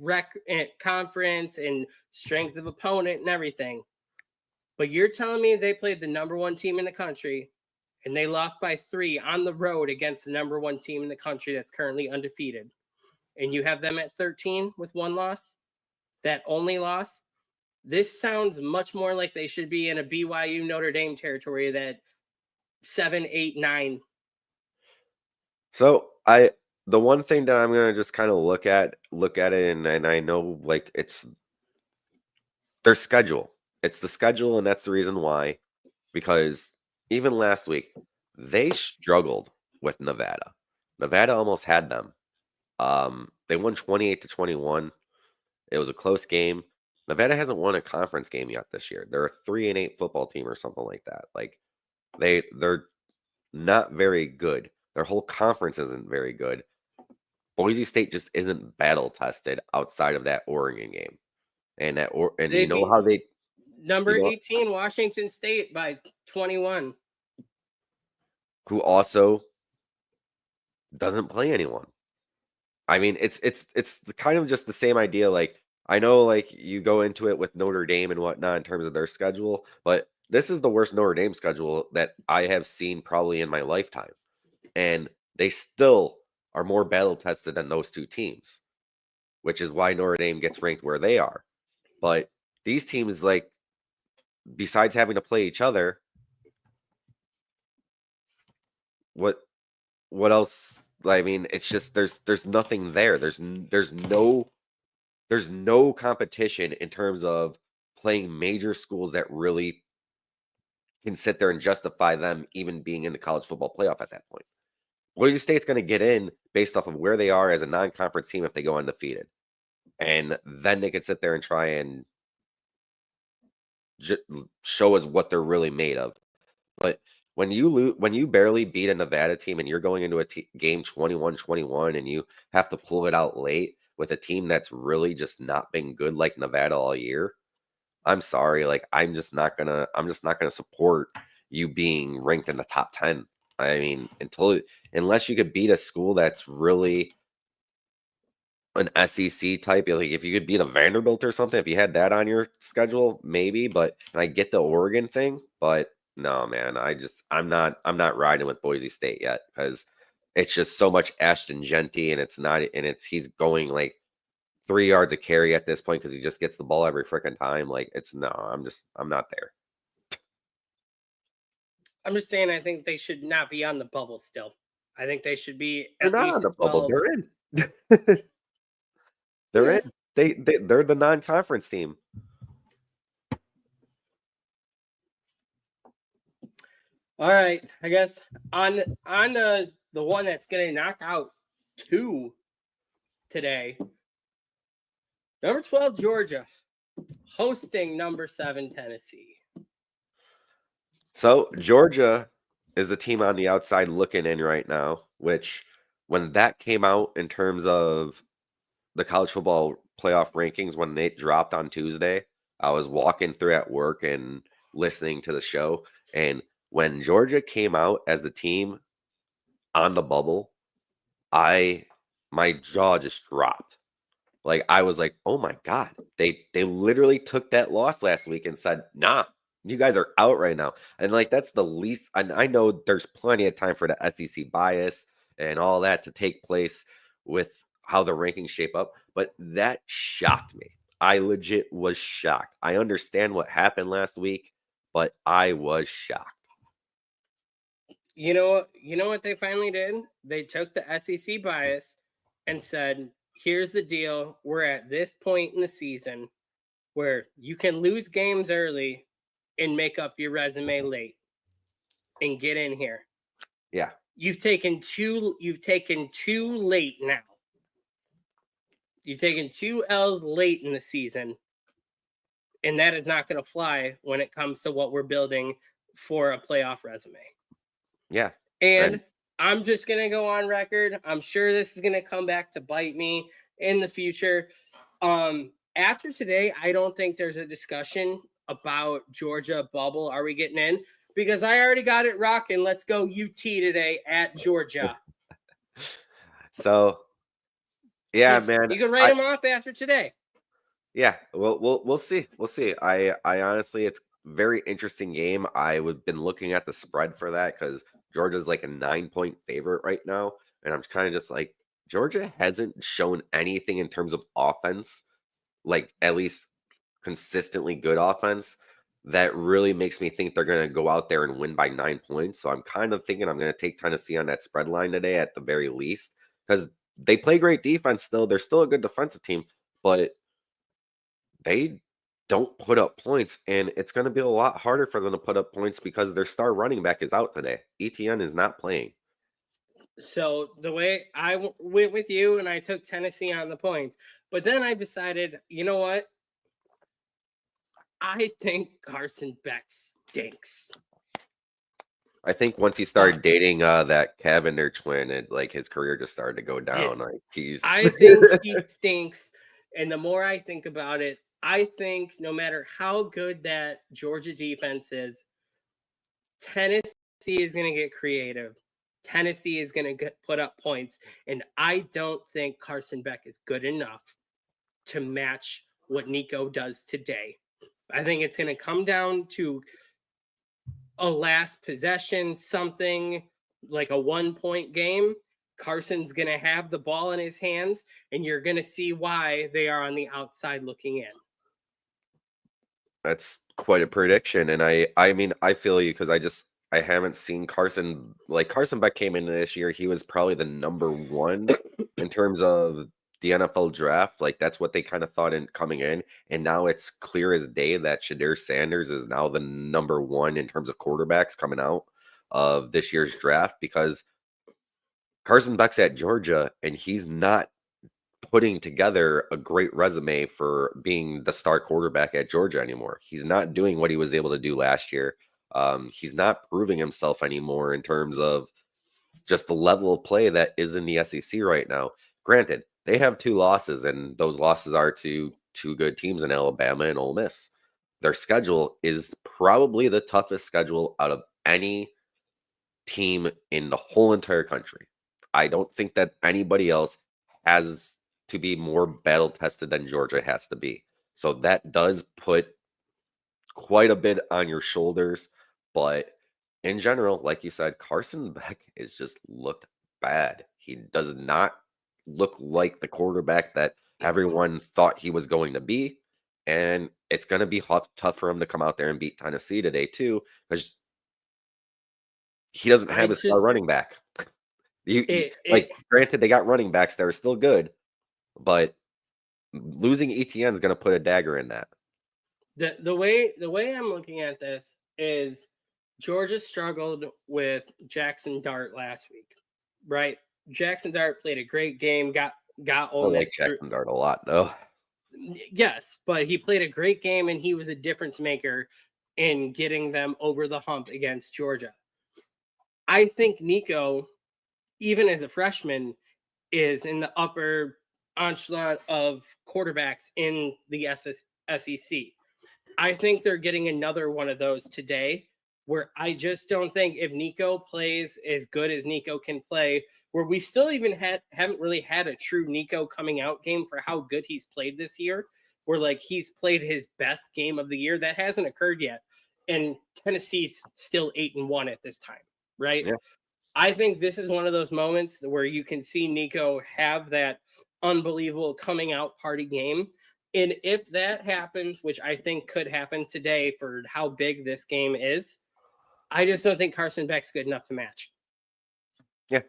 conference and strength of opponent and everything, but you're telling me they played the number 1 team in the country and they lost by 3 on the road against the number 1 team in the country that's currently undefeated, and you have them at 13 with 1 loss, that only loss? This sounds much more like they should be in a BYU Notre Dame territory, that 7, 8, 9. So the one thing that I'm gonna just kind of look at it, and I know, like, it's their schedule. It's the schedule, and that's the reason why. Because even last week, they struggled with Nevada. Nevada almost had them. They won 28-21. It was a close game. Nevada hasn't won a conference game yet this year. They're a 3-8 football team or something like that. Like, they're not very good. Their whole conference isn't very good. Boise State just isn't battle tested outside of that Oregon game. And you know how they number 18 Washington State by 21. Who also doesn't play anyone. I mean, it's kind of just the same idea. Like, I know, like, you go into it with Notre Dame and whatnot in terms of their schedule, but this is the worst Notre Dame schedule that I have seen probably in my lifetime. And they still are more battle tested than those 2 teams, which is why Notre Dame gets ranked where they are. But these teams, like, besides having to play each other, what else? I mean, it's just there's nothing there. There's no competition in terms of playing major schools that really can sit there and justify them even being in the college football playoff at that point. Boise State's going to get in based off of where they are as a non-conference team if they go undefeated. And then they could sit there and try and show us what they're really made of. But when you barely beat a Nevada team and you're going into a game 21-21 and you have to pull it out late with a team that's really just not been good like Nevada all year, I'm sorry. Like, I'm just not gonna support you being ranked in the top 10. I mean, unless you could beat a school that's really an SEC type, like if you could beat a Vanderbilt or something, if you had that on your schedule, maybe. But I get the Oregon thing, but no, man, I'm not riding with Boise State yet, because it's just so much Ashton Genty, and he's going like 3 yards a carry at this point because he just gets the ball every freaking time. Like, I'm not there. I'm just saying, I think they should not be on the bubble still. I think they should be They're not on the bubble. They're in. They're in. They're the non-conference team. All right, I guess on the one that's going to knock out 2 today, number 12 Georgia hosting number 7 Tennessee. So Georgia is the team on the outside looking in right now, which when that came out in terms of the college football playoff rankings, when they dropped on Tuesday, I was walking through at work and listening to the show. And when Georgia came out as the team on the bubble, my jaw just dropped. Like, I was like, "Oh my god." They literally took that loss last week and said, "Nah, you guys are out right now." And, like, that's the least, and I know there's plenty of time for the SEC bias and all that to take place with how the rankings shape up, but that shocked me. I legit was shocked. I understand what happened last week, but I was shocked. You know what they finally did? They took the SEC bias and said, "Here's the deal. We're at this point in the season where you can lose games early and make up your resume late and get in here. Yeah. You've taken two late now. You've taken two L's late in the season, and that is not going to fly when it comes to what we're building for a playoff resume." Yeah. And And I'm just going to go on record. I'm sure this is going to come back to bite me in the future. After today, I don't think there's a discussion about Georgia bubble. Are we getting in? Because I already got it rocking. Let's go UT today at Georgia. so, yeah, Just man. you can write I them off after today. Yeah, we'll see. We'll see. I honestly, it's very interesting game. I would been looking at the spread for that because Georgia's like a 9-point favorite right now, and I'm kind of just like Georgia hasn't shown anything in terms of offense, like at least consistently good offense. That really makes me think they're going to go out there and win by 9 points. So I'm kind of thinking I'm going to take Tennessee on that spread line today at the very least because they play great defense still. They're still a good defensive team, but they don't put up points, and it's going to be a lot harder for them to put up points because their star running back is out today. ETN is not playing. So the way went with you, and I took Tennessee on the points, but then I decided, you know what? I think Carson Beck stinks. I think once he But started dating that Cavendish twin, it like his career just started to go yeah, down. Like he's I think he stinks. And the more I think about it, I think no matter how good that Georgia defense is, Tennessee is going to get creative. Tennessee is going to put up points. And I don't think Carson Beck is good enough to match what Nico does today. I think it's going to come down to a last possession, something like a 1 point game. Carson's going to have the ball in his hands, and you're going to see why they are on the outside looking in. That's quite a prediction, and I mean I feel you because I haven't seen Carson like Carson Beck came into this year. He was probably the number one in terms of the NFL draft. Like that's what they kind of thought in coming in, and now it's clear as day that Shadir Sanders is now the number one in terms of quarterbacks coming out of this year's draft because Carson Beck's at Georgia and he's not putting together a great resume for being the star quarterback at Georgia anymore. He's not doing what he was able to do last year. He's not proving himself anymore in terms of just the level of play that is in the SEC right now. Granted, they have two losses, and those losses are to two good teams in Alabama and Ole Miss. Their schedule is probably the toughest schedule out of any team in the whole entire country. I don't think that anybody else has to be more battle tested than Georgia has to be. So that does put quite a bit on your shoulders. But in general, like you said, Carson Beck is just looked bad. He does not look like the quarterback that everyone thought he was going to be. And it's going to be tough for him to come out there and beat Tennessee today, too, because he doesn't I have a star just running back. it Like, granted, they got running backs that are still good, but losing ETN is going to put a dagger in that. the way I'm looking at this is Georgia struggled with Jackson Dart last week, right? Jackson Dart played a great game, got I Ole like Miss through. Jackson Dart a lot, though. Yes, but he played a great game and he was a difference maker in getting them over the hump against Georgia. I think Nico, even as a freshman, is in the upper echelon of quarterbacks in the SEC. I think they're getting another one of those today. where I just don't think if Nico plays as good as Nico can play, where we still even haven't really had a true Nico coming out game for how good he's played this year, where like he's played his best game of the year. That hasn't occurred yet. And Tennessee's still 8-1 at this time, right? Yeah. I think this is one of those moments where you can see Nico have that unbelievable coming out party game. And if that happens, which I think could happen today for how big this game is, I just don't think Carson Beck's good enough to match. Yeah.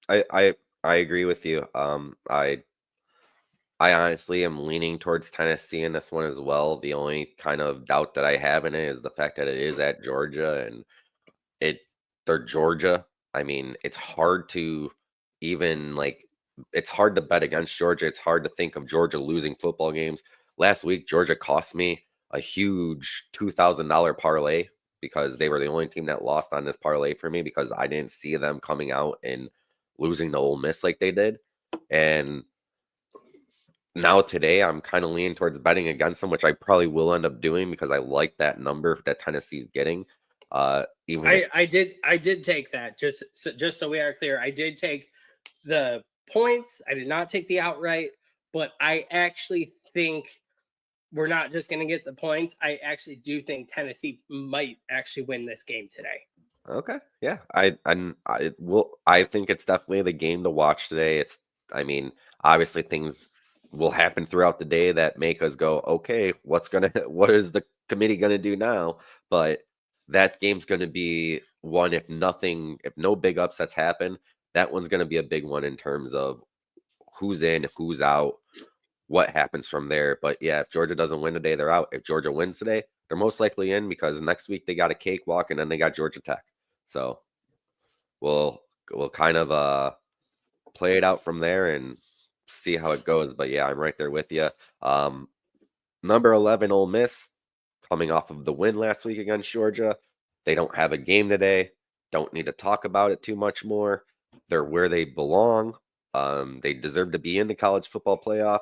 I agree with you. I honestly am leaning towards Tennessee in this one as well. The only kind of doubt that I have in it is the fact that it is at Georgia and it they're Georgia. I mean, it's hard to even like it's hard to bet against Georgia. It's hard to think of Georgia losing football games. Last week, Georgia cost me a huge $2,000 parlay because they were the only team that lost on this parlay for me because I didn't see them coming out and losing to Ole Miss like they did. And now today, I'm kind of leaning towards betting against them, which I probably will end up doing because I like that number that Tennessee's getting. Even if I did take that just so we are clear. I did take the points. I did not take the outright, but I actually think we're not just going to get the points. I actually do think Tennessee might actually win this game today. Okay, yeah, I think it's definitely the game to watch today. I mean, obviously things will happen throughout the day that make us go, okay, what is the committee gonna do now? But that game's gonna be one if no big upsets happen, that one's gonna be a big one in terms of who's in, who's out, what happens from there. But yeah, if Georgia doesn't win today, they're out. If Georgia wins today, they're most likely in because next week they got a cakewalk and then they got Georgia Tech. So we'll kind of play it out from there and see how it goes. But yeah, I'm right there with you. Number 11 Ole Miss coming off of the win last week against Georgia. They don't have a game today. Don't need to talk about it too much more. They're where they belong. They deserve to be in the college football playoff.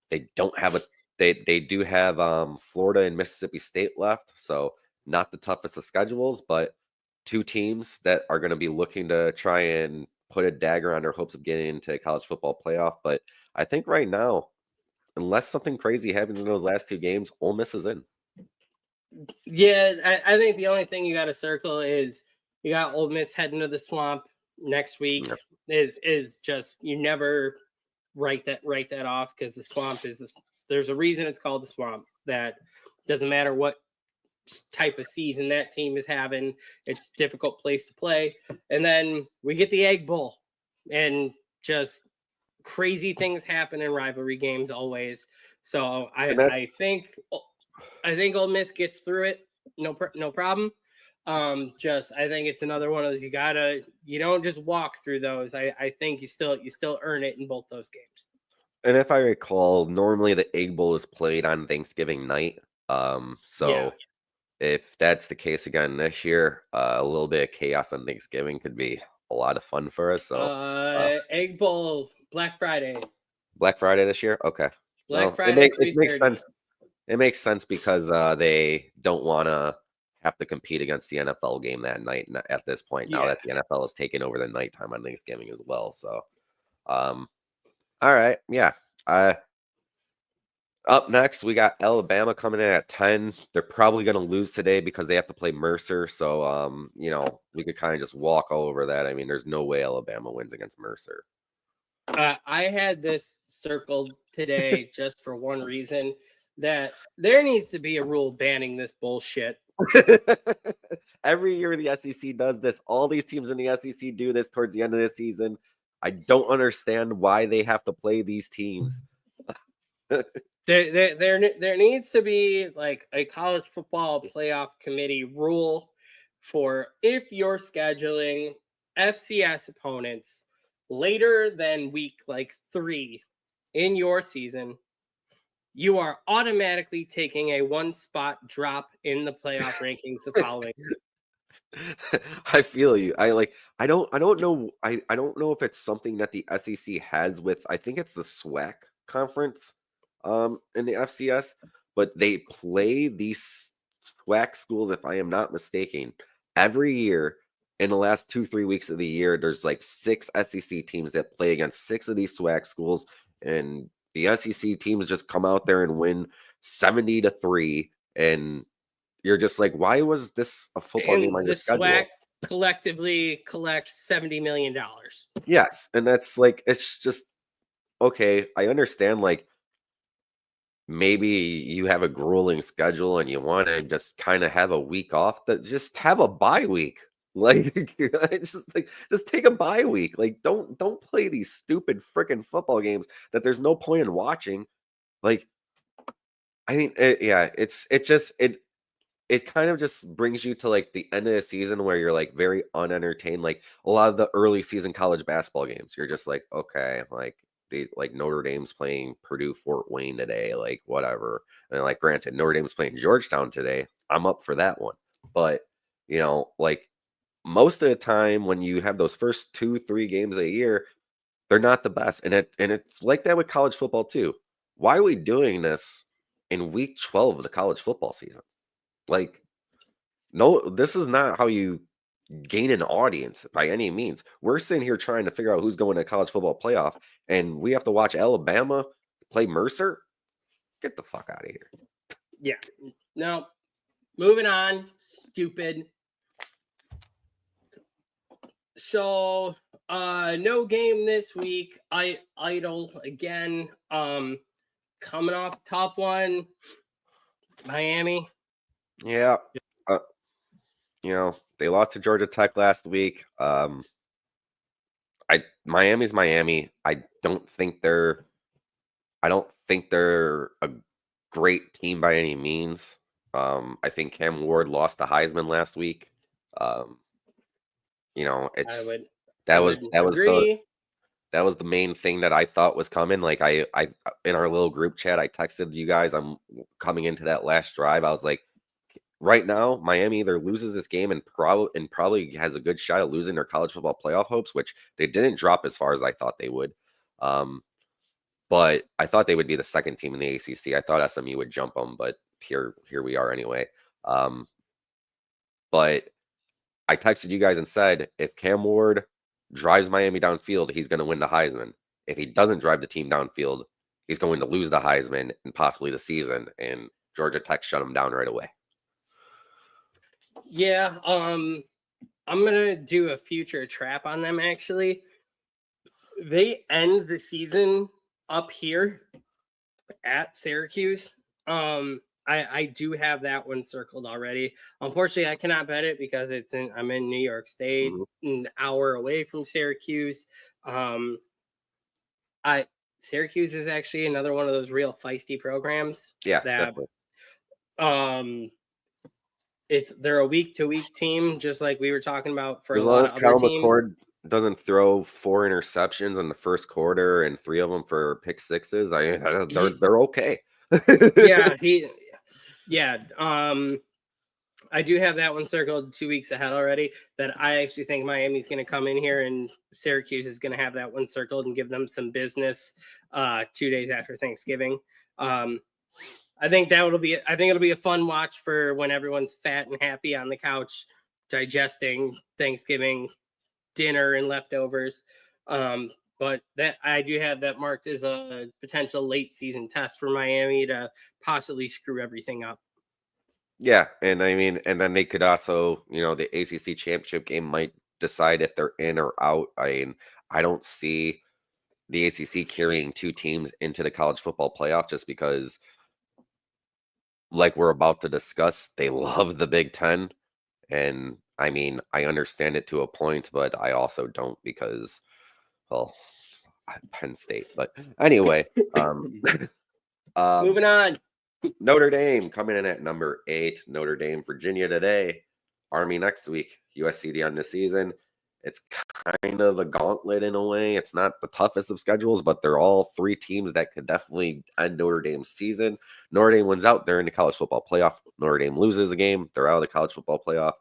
They don't have a they do have Florida and Mississippi State left, so not the toughest of schedules, but two teams that are going to be looking to try and put a dagger on their hopes of getting into college football playoff. But I think right now, unless something crazy happens in those last two games, Ole Miss is in. Yeah, I think the only thing you got to circle is you got Ole Miss heading to the swamp next week. Yeah. Is just you never write that off because the swamp there's a reason it's called the swamp. That doesn't matter what type of season that team is having. It's a difficult place to play. And then we get the Egg Bowl and just crazy things happen in rivalry games always. So I think Ole Miss gets through it. No problem. Just I think it's another one of those you don't just walk through those. I think you still earn it in both those games. And if I recall, normally the Egg Bowl is played on Thanksgiving night. So Yeah. if that's the case again this year, a little bit of chaos on Thanksgiving could be a lot of fun for us. So Egg Bowl Black Friday. Black Friday this year? Okay. Black Well, Friday it makes 3:30. sense. It makes sense because they don't want to have to compete against the NFL game that night at this point. Now Yeah. that the NFL is taking over the nighttime on Thanksgiving as well. So, all right, yeah. Up next, we got Alabama coming in at 10. They're probably going to lose today because they have to play Mercer. So, we could kind of just walk all over that. I mean, there's no way Alabama wins against Mercer. I had this circled today just for one reason, that there needs to be a rule banning this bullshit. Every year the SEC does this. All these teams in the SEC do this towards the end of the season. I don't understand why they have to play these teams. There needs to be like a college football playoff committee rule for if you're scheduling FCS opponents later than week like 3 in your season, you are automatically taking a one spot drop in the playoff rankings the following. I feel you. I don't know. I don't know if it's something that the SEC has with, I think it's the SWAC conference in the FCS, but they play these SWAC schools, if I am not mistaken, every year in the last 2-3 weeks of the year, there's like 6 SEC teams that play against 6 of these SWAC schools, and the SEC teams just come out there and win 70-3, and you're just like, why was this a football game on And your the SWAC schedule? collectively collects $70 million. Yes, and that's like, it's just okay. I understand, like maybe you have a grueling schedule and you want to just kind of have a week off. That just have a bye week. Like it's just like just take a bye week. Like don't play these stupid freaking football games that there's no point in watching. Like I mean, yeah, it kind of just brings you to like the end of the season where you're like very unentertained. Like a lot of the early season college basketball games, you're just like, okay, like like Notre Dame's playing Purdue Fort Wayne today, like whatever. And like granted, Notre Dame's playing Georgetown today. I'm up for that one. But like most of the time when you have those first 2-3 games a year, they're not the best. And it's like that with college football too. Why are we doing this in week 12 of the college football season? Like, no, this is not how you gain an audience by any means. We're sitting here trying to figure out who's going to college football playoff, and we have to watch Alabama play Mercer. Get the fuck out of here. Yeah. No. Moving on. Stupid. So, no game this week. Idle again. Coming off a tough one. Miami. Yeah. They lost to Georgia Tech last week. Miami's Miami. I don't think they're a great team by any means. I think Cam Ward lost the Heisman last week. It's I that was would that was the agree. that was the main thing that I thought was coming. Like I in our little group chat, I texted you guys. I'm coming into that last drive. I was like, right now, Miami either loses this game and probably has a good shot at losing their college football playoff hopes, which they didn't drop as far as I thought they would. But I thought they would be the second team in the ACC. I thought SMU would jump them, but here we are anyway. But I texted you guys and said, if Cam Ward drives Miami downfield, he's going to win the Heisman. If he doesn't drive the team downfield, he's going to lose the Heisman and possibly the season. And Georgia Tech shut him down right away. Yeah. I'm gonna do a future trap on them. Actually, they end the season up here at Syracuse. I do have that one circled already. Unfortunately, I cannot bet it because I'm in New York State, an hour away from Syracuse. Syracuse is actually another one of those real feisty programs. Yeah, that definitely. They're a week to week team, just like we were talking about for As a long lot as of other Cal teams. McCord doesn't throw 4 interceptions in the first quarter and 3 of them for pick sixes, they're okay. Yeah. I do have that one circled 2 weeks ahead already. That I actually think Miami's going to come in here and Syracuse is going to have that one circled and give them some business 2 days after Thanksgiving. I think it'll be a fun watch for when everyone's fat and happy on the couch digesting Thanksgiving dinner and leftovers. But that I do have that marked as a potential late season test for Miami to possibly screw everything up. Yeah, and I mean, and then they could also, the ACC championship game might decide if they're in or out. I mean, I don't see the ACC carrying 2 teams into the college football playoff just because, like we're about to discuss, they love the Big Ten. And I mean, I understand it to a point, but I also don't because, well, Penn State. But anyway, Moving on. Notre Dame coming in at number 8. Notre Dame, Virginia today. Army next week. USC the end of the season. It's kind of a gauntlet in a way. It's not the toughest of schedules, but they're all 3 teams that could definitely end Notre Dame's season. Notre Dame wins out. They're in the college football playoff. Notre Dame loses a game. They're out of the college football playoff.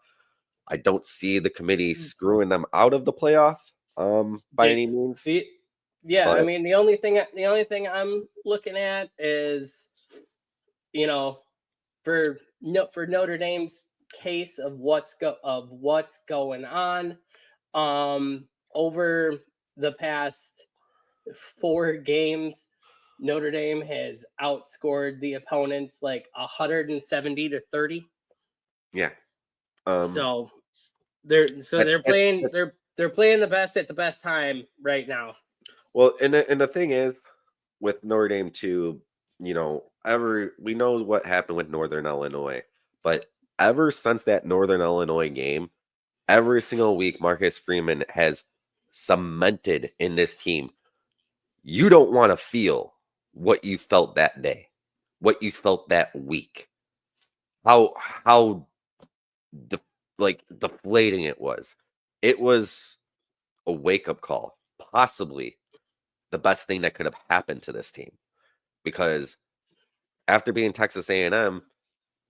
I don't see the committee screwing them out of the playoff by any means. I mean, the only thing I'm looking at is, for Notre Dame's case of what's going on. Over the past 4 games, Notre Dame has outscored the opponents like 170-30. Yeah. So they're That's playing they're playing the best at the best time right now. well, and the thing is with Notre Dame too, we know what happened with Northern Illinois, but ever since that Northern Illinois game, every single week Marcus Freeman has cemented in this team. You don't want to feel what you felt that day, what you felt that week. How deflating it was. It was a wake-up call, possibly the best thing that could have happened to this team, because after being Texas A&M,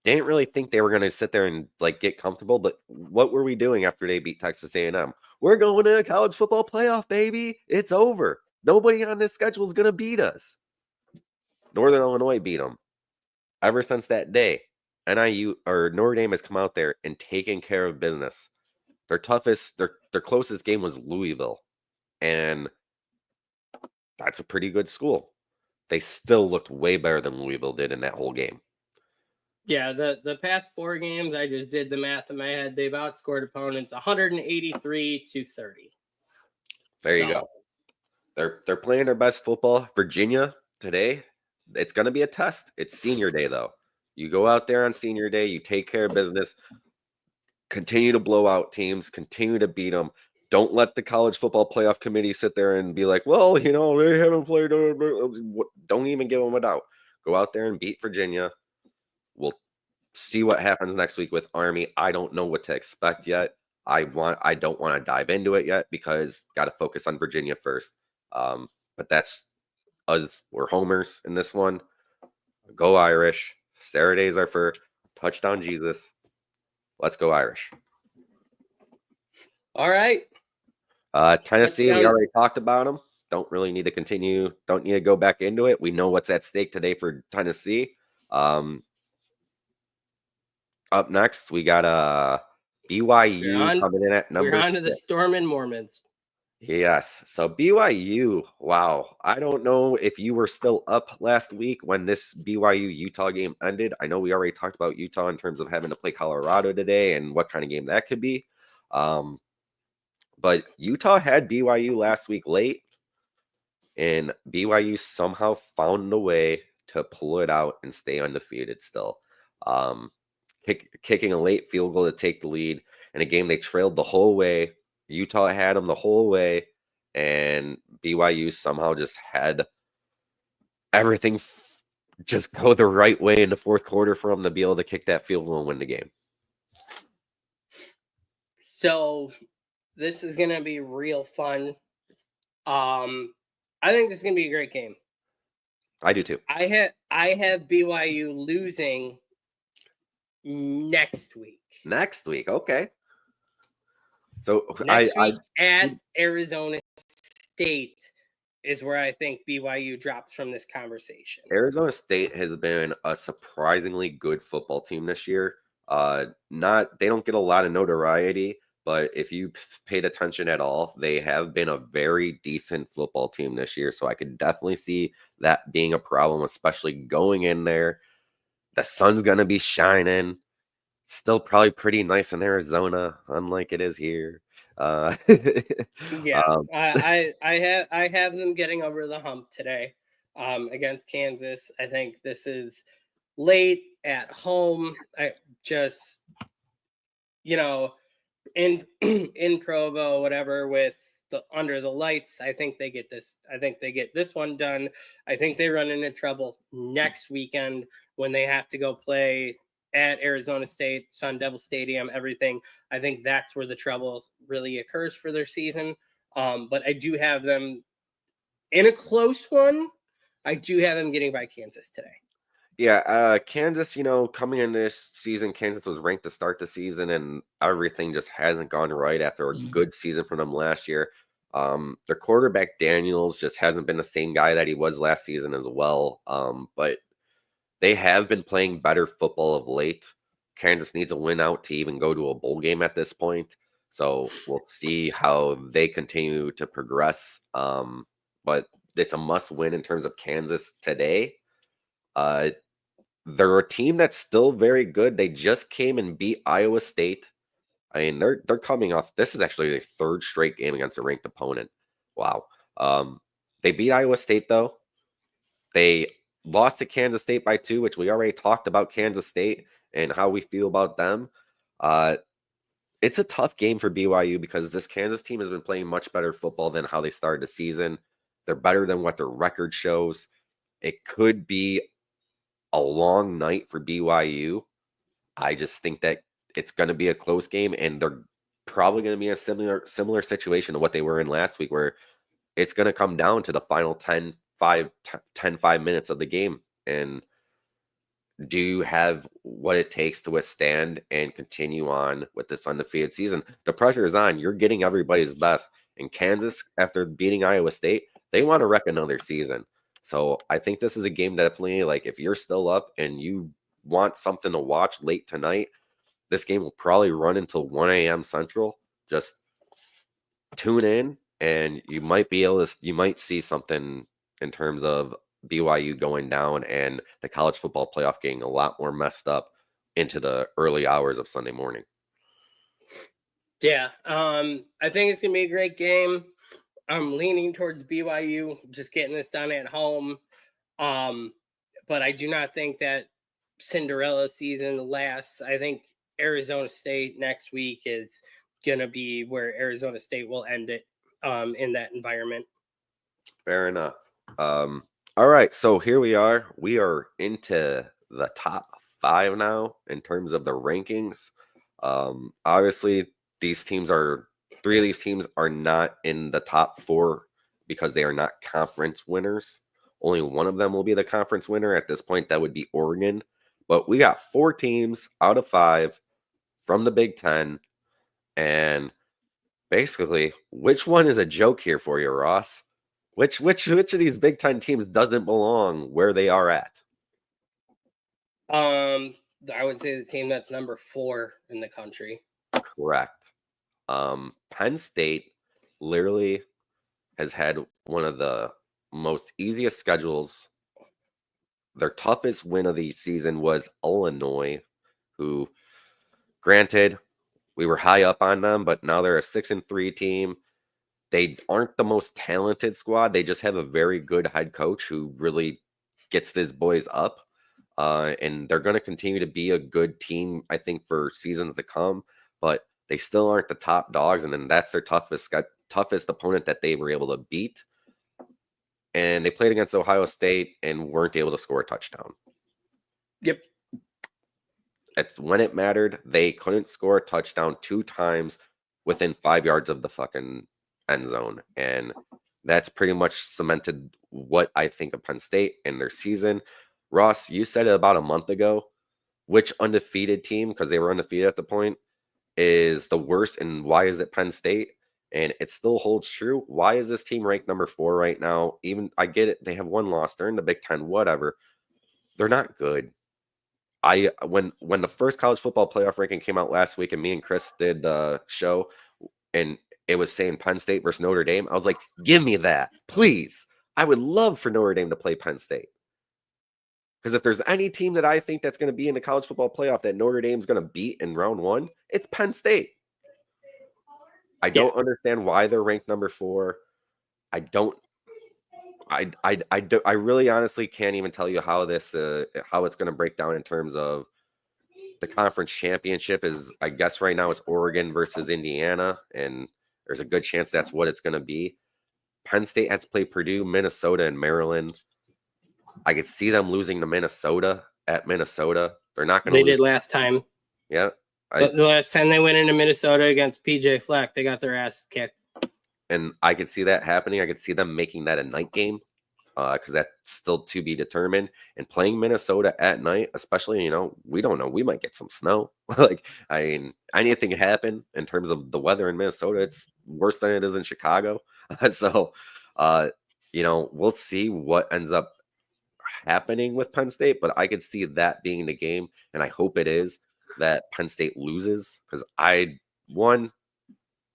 didn't really think they were going to sit there and get comfortable. But what were we doing after they beat Texas A&M? We're going to a college football playoff, baby. It's over. Nobody on this schedule is going to beat us. Northern Illinois beat them. Ever since that day, Notre Dame has come out there and taken care of business. Their closest game was Louisville, and that's a pretty good school. They still looked way better than Louisville did in that whole game. Yeah, the past 4 games, I just did the math in my head. They've outscored opponents 183-30. There you go. They're playing their best football. Virginia today, it's going to be a test. It's senior day, though. You go out there on senior day, you take care of business, continue to blow out teams, continue to beat them. Don't let the college football playoff committee sit there and be like, well, they haven't played. Don't even give them a doubt. Go out there and beat Virginia. We'll see what happens next week with Army. I don't know what to expect yet. I don't want to dive into it yet because got to focus on Virginia first. But that's us. We're homers in this one. Go Irish. Saturdays are for touchdown Jesus. Let's go Irish. All right. Tennessee, we already talked about them. Don't really need to continue. Don't need to go back into it. We know what's at stake today for Tennessee. Up next, we got BYU coming in at number 6. We're on to the Stormin' Mormons. Yes. So BYU, wow. I don't know if you were still up last week when this BYU-Utah game ended. I know we already talked about Utah in terms of having to play Colorado today and what kind of game that could be. But Utah had BYU last week late, and BYU somehow found a way to pull it out and stay undefeated still. Kicking a late field goal to take the lead in a game they trailed the whole way. Utah had them the whole way, and BYU somehow just had everything just go the right way in the fourth quarter for them to be able to kick that field goal and win the game. So this is going to be real fun. I think this is going to be a great game. I do too. I have BYU losing next week. Next week, okay. So next week at Arizona State is where I think BYU drops from this conversation. Arizona State has been a surprisingly good football team this year. They don't get a lot of notoriety, but if you paid attention at all, they have been a very decent football team this year. So I could definitely see that being a problem, especially going in there. The sun's going to be shining. Still probably pretty nice in Arizona, unlike it is here. I have them getting over the hump today against Kansas. I think this is late at home. I just, in Provo, whatever, with the under the lights, I think they get this. I think they get this one done. I think they run into trouble next weekend when they have to go play at Arizona State, Sun Devil Stadium, everything. I think that's where the trouble really occurs for their season. But I do have them in a close one. I do have them getting by Kansas today. Yeah, Kansas, coming in this season, Kansas was ranked to start the season, and everything just hasn't gone right after a good season for them last year. Their quarterback, Daniels, just hasn't been the same guy that he was last season as well. But they have been playing better football of late. Kansas needs a win out to even go to a bowl game at this point. So we'll see how they continue to progress. But it's a must win in terms of Kansas today. They're a team that's still very good. They just came and beat Iowa State. I mean, they're coming off. This is actually their third straight game against a ranked opponent. Wow. They beat Iowa State though. They lost to Kansas State by 2, which we already talked about Kansas State and how we feel about them. It's a tough game for BYU because this Kansas team has been playing much better football than how they started the season. They're better than what their record shows. It could be a long night for BYU. I just think that it's going to be a close game, and they're probably going to be in a similar situation to what they were in last week, where it's going to come down to the final 5 minutes of the game. And do you have what it takes to withstand and continue on with this undefeated season? The pressure is on. You're getting everybody's best. And Kansas, after beating Iowa State, they want to wreck another season. So I think this is a game definitely, like, if you're still up and you want something to watch late tonight, this game will probably run until 1 a.m. Central. Just tune in and you might see something in terms of BYU going down and the college football playoff getting a lot more messed up into the early hours of Sunday morning. Yeah, I think it's gonna be a great game. I'm leaning towards BYU, just getting this done at home. But I do not think that Cinderella season lasts. I think Arizona State next week is gonna be where Arizona State will end it in that environment. Fair enough. All right, so here we are. We are into the top 5 now in terms of the rankings. Obviously, three of these teams are not in the top 4 because they are not conference winners. Only one of them will be the conference winner. At this point, that would be Oregon. But we got 4 teams out of 5 from the Big Ten. And basically, which one is a joke here for you, Ross? Which of these Big Ten teams doesn't belong where they are at? I would say the team that's number 4 in the country. Correct. Penn State literally has had one of the most easiest schedules. Their toughest win of the season was Illinois, who, granted, we were high up on them, but now they're a 6-3 team. They aren't the most talented squad. They just have a very good head coach who really gets these boys up. And they're going to continue to be a good team, I think, for seasons to come. But they still aren't the top dogs, and then that's their toughest opponent that they were able to beat. And they played against Ohio State and weren't able to score a touchdown. Yep. It's when it mattered, they couldn't score a touchdown 2 times within 5 yards of the fucking end zone. And that's pretty much cemented what I think of Penn State and their season. Ross, you said it about a month ago. Which undefeated team, because they were undefeated at the point, is the worst, and why is it Penn State? And it still holds true. Why is this team ranked number 4 right now? Even, I get it, they have 1 loss. They're in the Big Ten, whatever. They're not good. When the first college football playoff ranking came out last week, and me and Chris did the show, and it was saying Penn State versus Notre Dame, I was like, give me that, please. I would love for Notre Dame to play Penn State. Because if there's any team that I think that's going to be in the college football playoff that Notre Dame's going to beat in round 1, it's Penn State. I don't understand why they're ranked number 4. I really honestly can't even tell you how how it's going to break down in terms of the conference championship. Is, I guess right now it's Oregon versus Indiana, and there's a good chance that's what it's going to be. Penn State has played Purdue, Minnesota, and Maryland. I could see them losing to Minnesota at Minnesota. They're not going to lose. They did last time. Yeah. The last time they went into Minnesota against PJ Fleck, they got their ass kicked. And I could see that happening. I could see them making that a night game, because that's still to be determined. And playing Minnesota at night, especially, we don't know. We might get some snow. Like, I mean, anything can happen in terms of the weather in Minnesota. It's worse than it is in Chicago. So, we'll see what ends up happening with Penn State, but I could see that being the game, and I hope it is. that Penn State loses because one,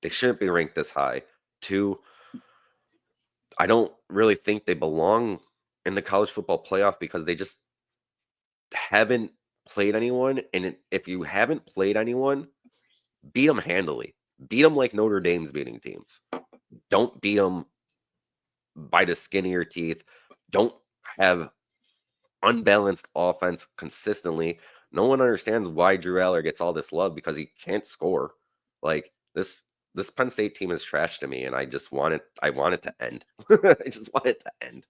they shouldn't be ranked this high. Two, I don't really think they belong in the college football playoff because they just haven't played anyone. And if you haven't played anyone, beat them handily. Beat them like Notre Dame's beating teams. Don't beat them by the skin of your teeth. Don't have unbalanced offense consistently. No one understands why Drew Aller gets all this love because he can't score. Like this Penn State team is trash to me, and I want it to end. I just want it to end.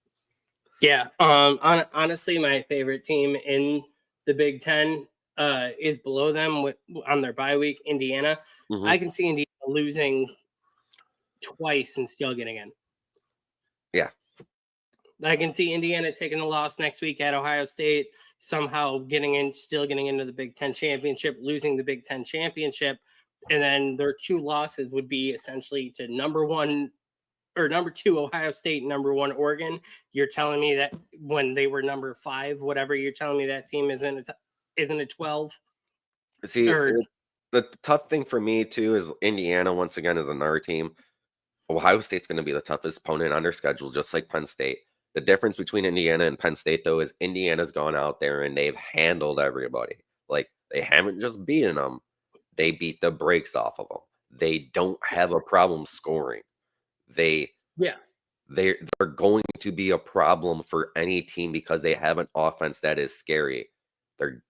Yeah. Honestly, my favorite team in the Big Ten is below them on their bye week, Indiana. Mm-hmm. I can see Indiana losing twice and still getting in. Yeah. I can see Indiana taking a loss next week at Ohio State, somehow still getting into the Big Ten championship, losing the Big Ten championship. And then their two losses would be essentially to number 2 Ohio State, number 1 Oregon. You're telling me that when they were number 5, whatever, you're telling me that team isn't a 12? See, the tough thing for me too is Indiana once again is another team. Ohio State's going to be the toughest opponent on their schedule, just like Penn State. The difference between Indiana and Penn State, though, is Indiana's gone out there and they've handled everybody. Like, they haven't just beaten them. They beat the brakes off of them. They don't have a problem scoring. They're going to be a problem for any team because they have an offense that is scary. Their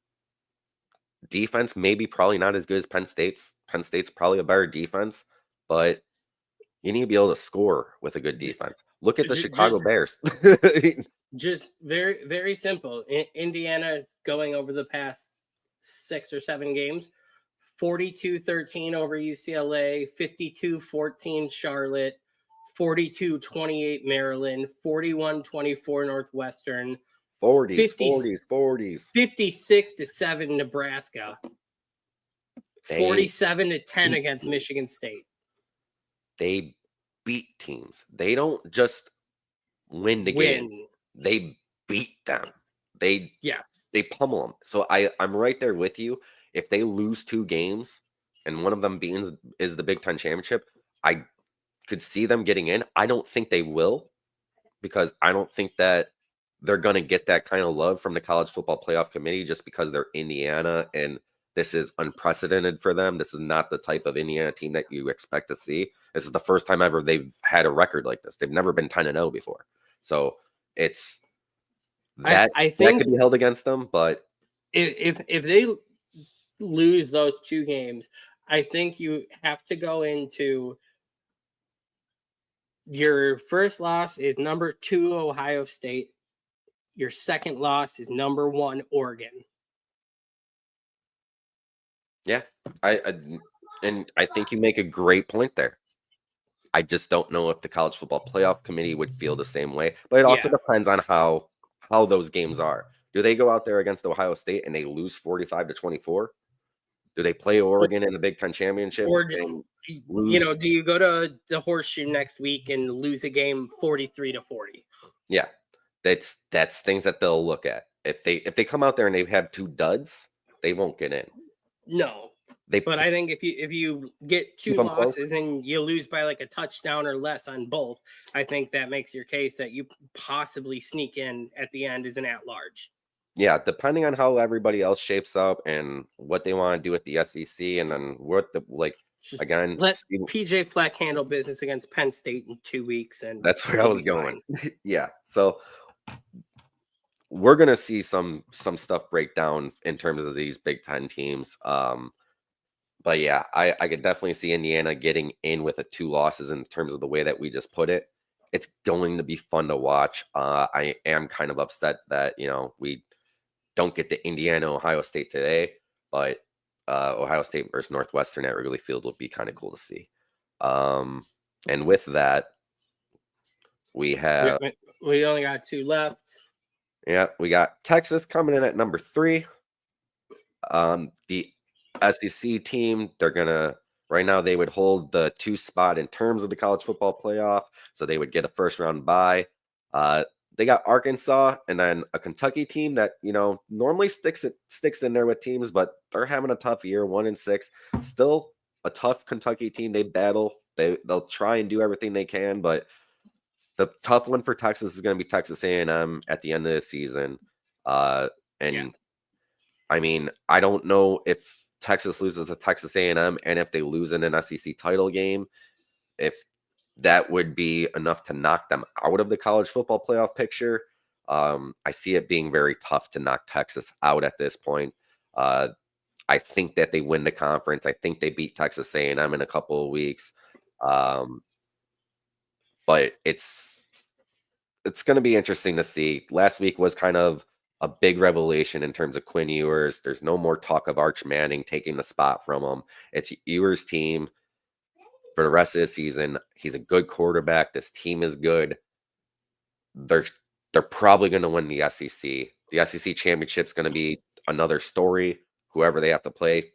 defense maybe probably not as good as Penn State's. Penn State's probably a better defense, but you need to be able to score with a good defense. Look at the Chicago Bears. Just very, very simple. Indiana going over the past 6 or 7 games, 42-13 over UCLA, 52-14 Charlotte, 42-28 Maryland, 41-24 Northwestern, 40s, 56-7 Nebraska, 47-10 against Michigan State. They beat teams. They don't just win the game. They beat them. They pummel them. So I'm right there with you. If they lose 2 games and one of them is the Big Ten championship, I could see them getting in. I don't think they will because I don't think that they're going to get that kind of love from the College Football Playoff Committee just because they're Indiana and this is unprecedented for them. This is not the type of Indiana team that you expect to see. This is the first time ever they've had a record like this. They've never been 10-0 before. So it's that I think that could be held against them. But if they lose those 2 games, I think you have to go into your first loss is number 2 Ohio State. Your second loss is number 1 Oregon. Yeah, I think you make a great point there. I just don't know if the College Football Playoff Committee would feel the same way, but it also depends on how those games are. Do they go out there against Ohio State and they lose 45-24? Do they play Oregon in the Big Ten championship? Or do you go to the Horseshoe next week and lose a game 43-40? Yeah, that's things that they'll look at. If they come out there and they have 2 duds, they won't get in. No. But I think if you get 2 losses and you lose by like a touchdown or less on both, I think that makes your case that you possibly sneak in at the end as an at-large. Yeah, depending on how everybody else shapes up and what they want to do with the SEC, and then what let PJ Fleck handle business against Penn State in 2 weeks, and that's where I was going. Yeah, so we're gonna see some stuff break down in terms of these Big Ten teams. But yeah, I could definitely see Indiana getting in with 2 losses in terms of the way that we just put it. It's going to be fun to watch. I am kind of upset that we don't get the Indiana Ohio State today, but Ohio State versus Northwestern at Wrigley Field would be kind of cool to see. And with that, we only got 2 left. Yeah, we got Texas coming in at number 3. The SEC team, right now they would hold the 2 spot in terms of the College Football Playoff, so they would get a first round bye. they got Arkansas and then a Kentucky team that, normally sticks in there with teams, but they're having a tough year, 1-6. Still a tough Kentucky team. They battle. They'll try and do everything they can, but the tough one for Texas is going to be Texas A&M at the end of the season. And I mean, I don't know if Texas loses to Texas A&M and if they lose in an SEC title game, if that would be enough to knock them out of the college football playoff picture. I see it being very tough to knock Texas out at this point. I think that they win the conference. I think they beat Texas A&M in a couple of weeks. But it's going to be interesting to see. Last week was kind of a big revelation in terms of Quinn Ewers. There's no more talk of Arch Manning taking the spot from him. It's Ewers' team for the rest of the season. He's a good quarterback. This team is good. They're probably going to win the SEC. The SEC championship's going to be another story. Whoever they have to play,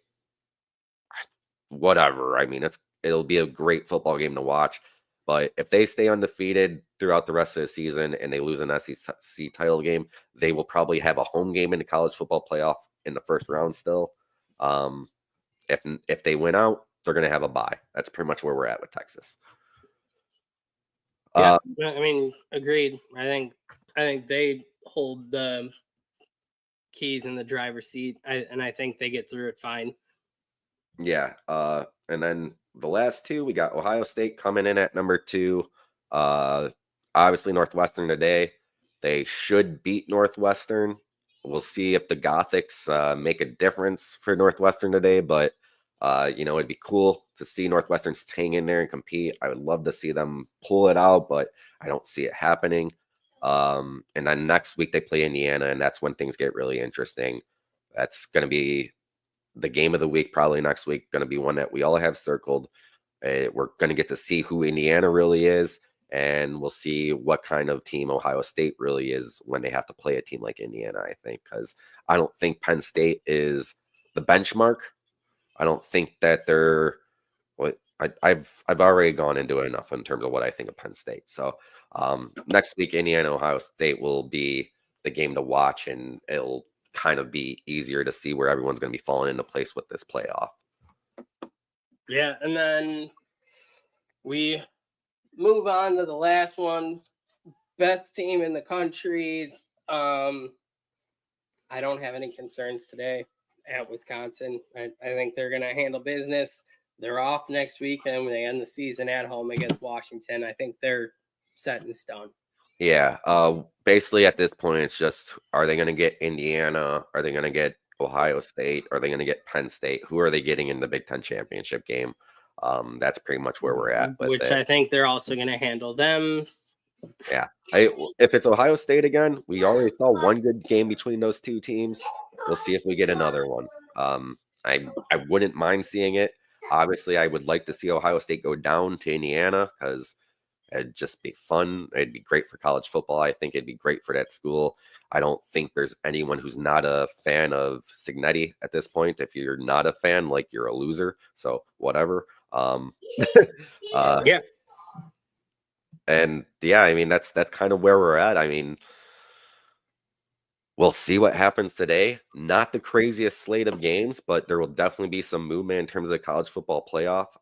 whatever. I mean, it'll be a great football game to watch. But if they stay undefeated throughout the rest of the season and they lose an SEC title game, they will probably have a home game in the college football playoff in the first round still. If they win out, they're going to have a bye. That's pretty much where we're at with Texas. Yeah, I mean, agreed. I think they hold the keys in the driver's seat, and I think they get through it fine. Yeah. And then the last two, we got Ohio State coming in at number 2. Obviously, Northwestern today. They should beat Northwestern. We'll see if the Gothics make a difference for Northwestern today, but it'd be cool to see Northwestern hang in there and compete. I would love to see them pull it out, but I don't see it happening. And then next week they play Indiana, and that's when things get really interesting. That's going to be the game of the week probably next week, going to be one that we all have circled. We're going to get to see who Indiana really is, and we'll see what kind of team Ohio State really is when they have to play a team like Indiana, I think, because I don't think Penn State is the benchmark. I don't think that they're I've already gone into it enough in terms of what I think of Penn State. So next week, Indiana, Ohio State will be the game to watch, and it'll kind of be easier to see where everyone's going to be falling into place with this playoff. Yeah, and then we move on to the last one. Best team in the country. I don't have any concerns today at Wisconsin. I think they're going to handle business. They're off next week, and when they end the season at home against Washington, I think they're set in stone. Yeah. Basically, at this point, it's just, are they going to get Indiana? Are they going to get Ohio State? Are they going to get Penn State? Who are they getting in the Big Ten championship game? That's pretty much where we're at with Which it. I think they're also going to handle them. Yeah. If it's Ohio State again, we already saw one good game between those two teams. We'll see if we get another one. I wouldn't mind seeing it. Obviously, I would like to see Ohio State go down to Indiana because it'd just be fun. It'd be great for college football. I think it'd be great for that school. I don't think there's anyone who's not a fan of Signetti at this point. If you're not a fan, like, you're a loser. So whatever. Yeah. And yeah, I mean, that's kind of where we're at. I mean, we'll see what happens today. Not the craziest slate of games, but there will definitely be some movement in terms of the college football playoff.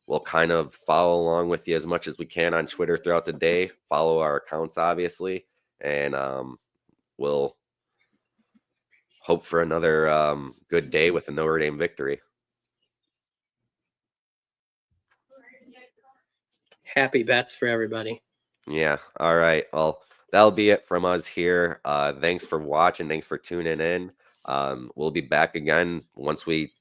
We'll kind of follow along with you as much as we can on Twitter throughout the day. Follow our accounts, obviously, and we'll hope for another good day with a Notre Dame victory. Happy bets for everybody. Yeah. All right. Well, that'll be it from us here. Thanks for watching. Thanks for tuning in. We'll be back again once we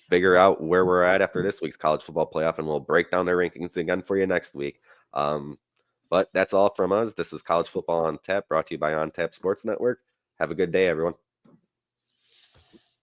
figure out where we're at after this week's college football playoff, and we'll break down their rankings again for you next week. But that's all from us. This is College Football on Tap, brought to you by On Tap Sports Network. Have a good day, everyone.